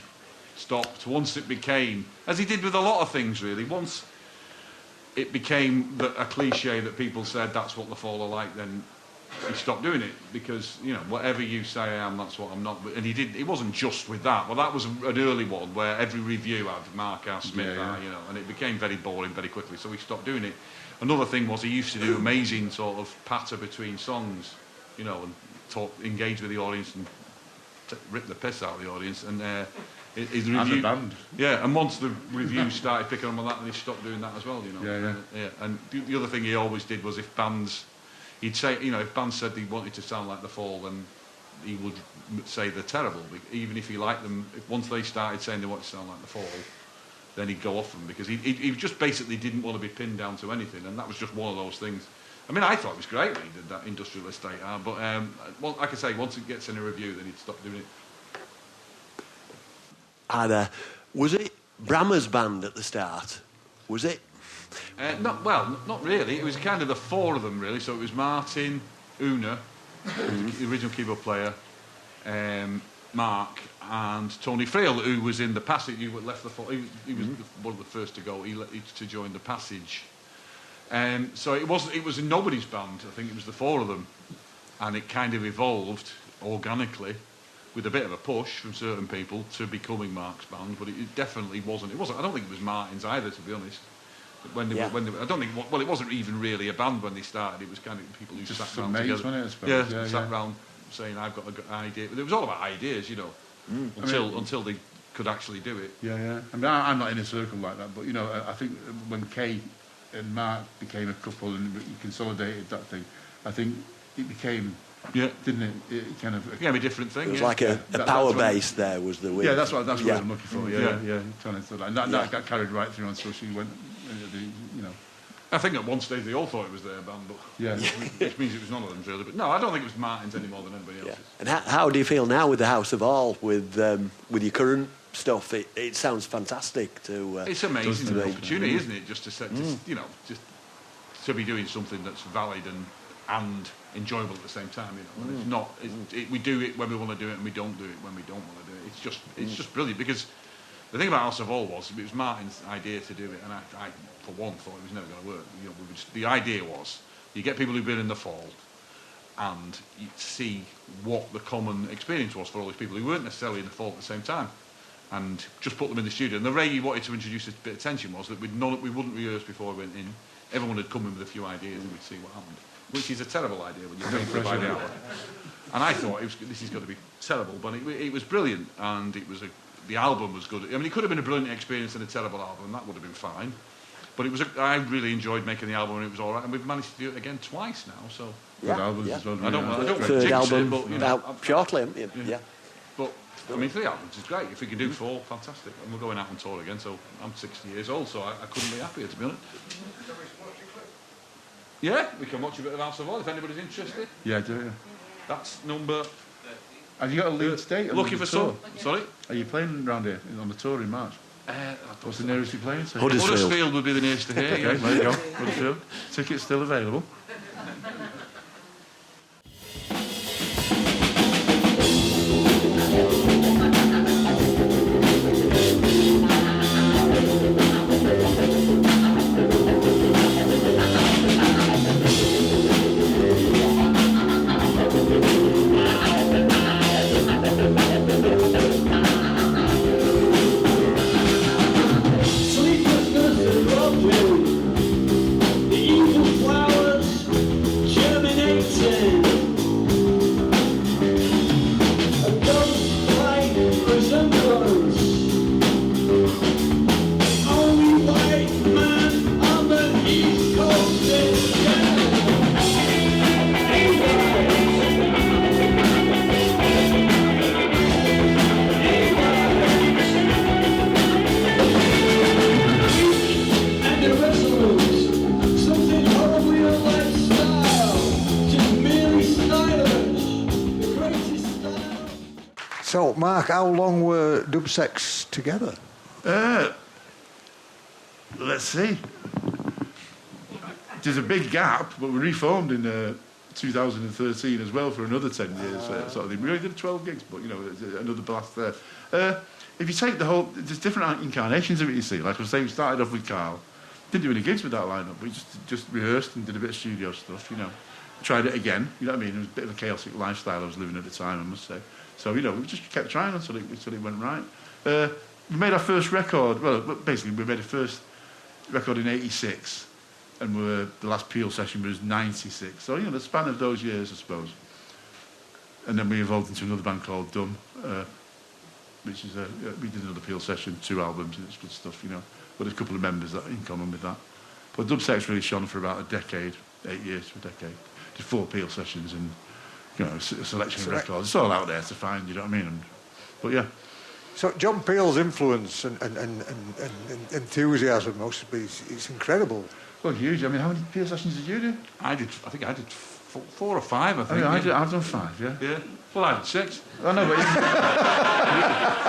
stopped once it became, as he did with a lot of things, really, once it became a cliche that people said that's what the Fall are like, then he stopped doing it, because, whatever you say I am, that's what I'm not. And it wasn't just with that. Well, that was an early one where every review had Mark R. Smith, and it became very boring very quickly, so he stopped doing it. Another thing was he used to do amazing sort of patter between songs, and engage with the audience and rip the piss out of the audience. And his review,
and the band.
Yeah, and once the reviews started picking up on that, then he stopped doing that as well,
Yeah.
And the other thing he always did was if bands... He'd say, if bands said they wanted to sound like the Fall, then he would say they're terrible. Even if he liked them, once they started saying they want to sound like the Fall, then he'd go off them, because he just basically didn't want to be pinned down to anything, and that was just one of those things. I mean, I thought it was great when he did that Industrialist AR, but like I say, once it gets in a review, then he'd stop doing it.
And was it Brammer's band at the start? Was it?
Not really. It was kind of the 4 of them, really. So it was Martin, Una, the original keyboard player, Mark and Tony Frail, who was in the Passage. He left the Fall. He was one of the first to go. He to join the Passage. So it was in nobody's band. I think it was the four of them, and it kind of evolved organically, with a bit of a push from certain people to becoming Mark's band. But it definitely wasn't. It wasn't. I don't think it was Martin's either, to be honest. When they were, I don't think. Well, it wasn't even really a band when they started. It was kind of people who
just
sat around
mates,
together.
wasn't it, I suppose?
Yeah, sat around saying, "I've got a good idea." But it was all about ideas, you know, until they could actually do it.
Yeah, yeah. I mean, I'm not in a circle like that, but you know, I think when Kay and Mark became a couple and you consolidated that thing, I think it became. Yeah, didn't it? It kind of
became a different thing.
It was like a power base there was the word.
Yeah, that's what I'm looking for. Yeah. Trying to like that got carried right through on social. You went, you know.
I think at one stage they all thought it was their band, but which means it was none of them really. But no, I don't think it was Martin's any more than anybody else's.
And how do you feel now with the House of All, with your current stuff? It sounds fantastic to.
It's amazing opportunity, isn't it? Just to set, just to be doing something that's valid and enjoyable at the same time. You know, and it's not. We do it when we want to do it, and we don't do it when we don't want to do it. It's just brilliant because. The thing about House of All was, it was Martin's idea to do it, and I for one, thought it was never going to work. You know, the idea was, you get people who've been in the Fall, and you see what the common experience was for all these people who weren't necessarily in the Fall at the same time, and just put them in the studio. And the way he wanted to introduce a bit of tension was that we wouldn't rehearse before we went in. Everyone would come in with a few ideas, and we'd see what happened, which is a terrible idea when you're doing it by the hour. And I thought, this is going to be terrible, but it was brilliant, and it was the album was good. I mean, it could have been a brilliant experience and a terrible album. That would have been fine. But I really enjoyed making the album, and it was all right. And we've managed to do it again twice now. So
yeah,
albums as well.
I don't
third album
it, but
out shortly. Yeah.
But I mean, 3 albums is great. If we can do 4, fantastic. And we're going out on tour again. So I'm 60 years old, so I couldn't be happier, to be honest. Yeah, we can watch a bit of House of All if anybody's interested.
Yeah, I do. Yeah.
That's number.
Have you got a lead date?
Looking for some. Sorry?
Are you playing around here on the tour in March? What's the nearest you're playing?
Huddersfield
would be the nearest to here.
Okay, there you go. Huddersfield. Tickets still available.
So, Mark, how long were Dubsex together?
Let's see. There's a big gap, but we reformed in 2013 as well for another 10 years. Sort of thing. We only did 12 gigs, but, there's another blast there. If you take the whole... There's different incarnations of it, you see. Like I was saying, we started off with Carl. Didn't do any gigs with that lineup. We just rehearsed and did a bit of studio stuff, Tried it again, you know what I mean? It was a bit of a chaotic lifestyle I was living at the time, I must say. So, we just kept trying until it went right. We made our first record, well, basically we made the first record in 86, and the last Peel session was 96. So, the span of those years, I suppose. And then we evolved into another band called Dumb, which is, we did another Peel session, 2 albums, and it's good stuff, But there's a couple of members that are in common with that. But Dubsex really shone for about a decade, 8 years to a decade. Did 4 Peel sessions and, a selection of records. It's all out there to find, you know what I mean? But yeah.
So John Peel's influence and enthusiasm must be, it's incredible.
Well, huge. I mean, how many Peel sessions did you do?
I think I did 4 or 5, I think.
I've done 5, yeah.
Yeah. Well, I did 6.
I know, but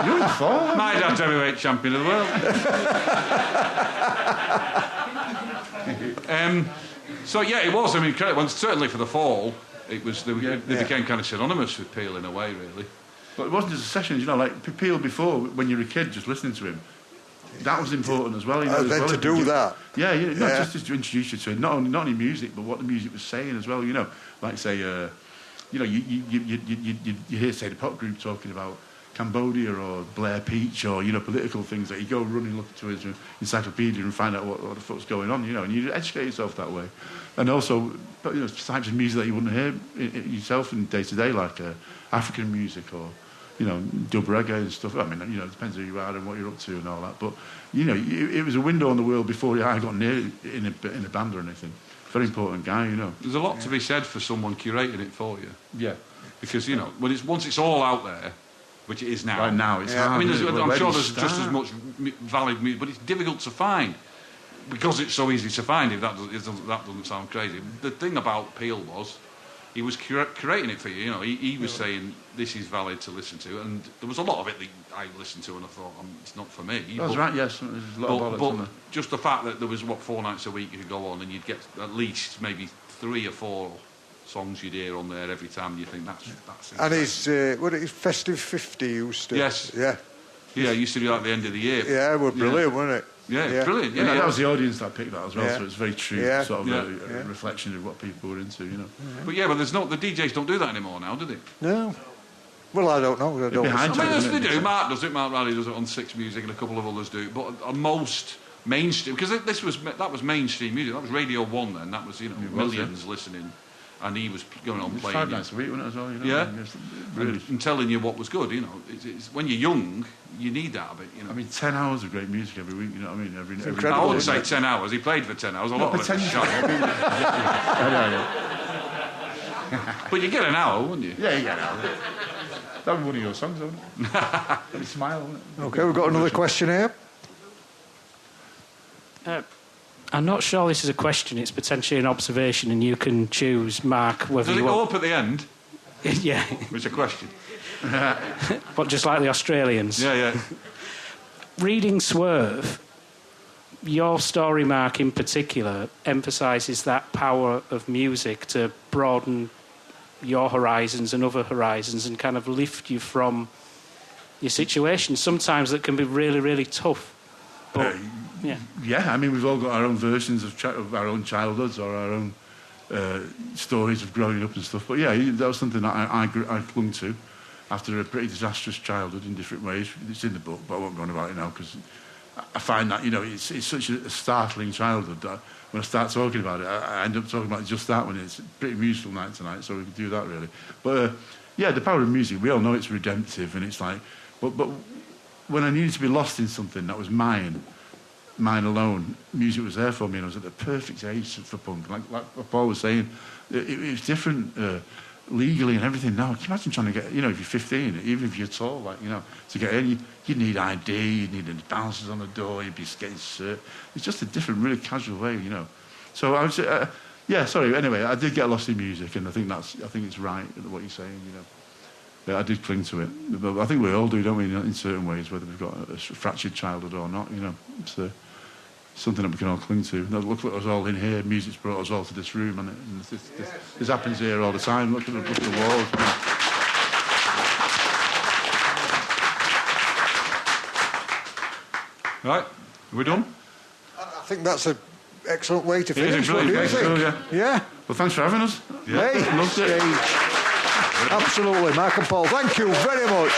you're in 4.
My dad's heavyweight champion of the world. So yeah, it was. I mean, certainly for the Fall, it was. They became kind of synonymous with Peel in a way, really.
But it wasn't just a session, you know, like Peel before, when you were a kid, just listening to him. That was important as well. You know,
then to do that.
Yeah, not just to introduce you to it, not only music, but what the music was saying as well. You know, like say, you know, you hear say the pop group talking about Cambodia or Blair Peach or, you know, political things that you go running look to his encyclopedia and find out what the fuck's going on, you know, and you educate yourself that way. And also, you know, types of music that you wouldn't hear yourself in day to day, like African music or, you know, dub reggae and stuff. I mean, you know, it depends who you are and what you're up to and all that. But, you know, it was a window on the world before I got near in a band or anything. Very important guy, you know.
There's a lot to be said for someone curating it for you.
Yeah.
Because, you know, once it's all out there, which it is now.
Right now, it's hard.
I mean, I'm sure there's
start?
just as much valid music, but it's difficult to find. Because it's so easy to find, if that doesn't sound crazy. The thing about Peel was, he was curating it for you. You know, he was saying this is valid to listen to, and there was a lot of it that I listened to, and I thought it's not for me.
That's right. Yes, there's a lot of bollocks on there.
Just the fact that there was 4 nights a week you could go on, and you'd get at least maybe 3 or 4 songs you'd hear on there every time. You think that's
and his Festive 50 used to.
Yes.
Yeah.
Yeah, it used to be like the end of the year.
Yeah, it was brilliant, wasn't it?
Yeah, brilliant. Yeah,
that was the audience that picked that as well, so it's very true, sort of
a
reflection of what people were into, you know.
But the DJs don't do that anymore now, do they?
No. Well, I don't know.
They do. Mark does it. Mark Riley does it on Six Music, and a couple of others do it. But on most mainstream, because that was mainstream music. That was Radio 1 then. That was, you know, millions listening. And he was going on playing.
5 nights a week, wasn't it, as well? You know?
Yeah.
Really.
And telling you what was good, you know. It's when you're young, you need that a bit, you know.
I mean, 10 hours of great music every week, you know what I mean? Every
I wouldn't say 10 hours. He played for 10 hours. A lot of it was shut up. But you get an hour, wouldn't you?
Yeah, you get an hour. That would be one of your songs, wouldn't it? Let me smile, wouldn't it?
OK, we've got another question here.
I'm not sure this is a question, it's potentially an observation, and you can choose, Mark, whether
Does
you
it go
want...
up at the end?
Yeah.
It's a question.
But just like the Australians.
Yeah.
Reading Swerve, your story, Mark, in particular, emphasises that power of music to broaden your horizons and other horizons and kind of lift you from your situation. Sometimes that can be really, really tough. But...
Yeah, I mean, we've all got our own versions of our own childhoods or our own stories of growing up and stuff. But yeah, that was something that I clung to after a pretty disastrous childhood in different ways. It's in the book, but I won't go on about it now because I find that, you know, it's such a startling childhood that when I start talking about it, I end up talking about just that when it's a pretty musical night tonight, so we can do that really. But yeah, the power of music, we all know it's redemptive and it's like, but when I needed to be lost in something that was mine alone, music was there for me, and I was at the perfect age for punk. Like Paul was saying, it was different legally and everything. Now, can you imagine trying to get, you know, if you're 15, even if you're tall, like, you know, to get in, you'd need ID, you'd need bouncers on the door, you'd be getting cert. It's just a different, really casual way, you know. So I was, anyway, I did get lost in music, and I think it's right, what you're saying, you know. But I did cling to it. But I think we all do, don't we, in certain ways, whether we've got a fractured childhood or not, you know. It's something that we can all cling to. Look at us all in here. Music's brought us all to this room, and this happens here all the time. Look at the walls.
Right, are we done?
I think that's an excellent way to finish.
What do you think?
Yeah.
Well, thanks for having us.
Yeah. Hey,
loved it.
Absolutely, Mark and Paul. Thank you very much.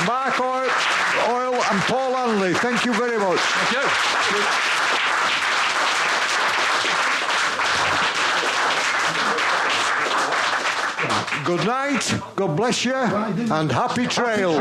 Mark Hoyle and Paul Hanley, thank you very much.
Thank you.
Good night, God bless you, and happy trails.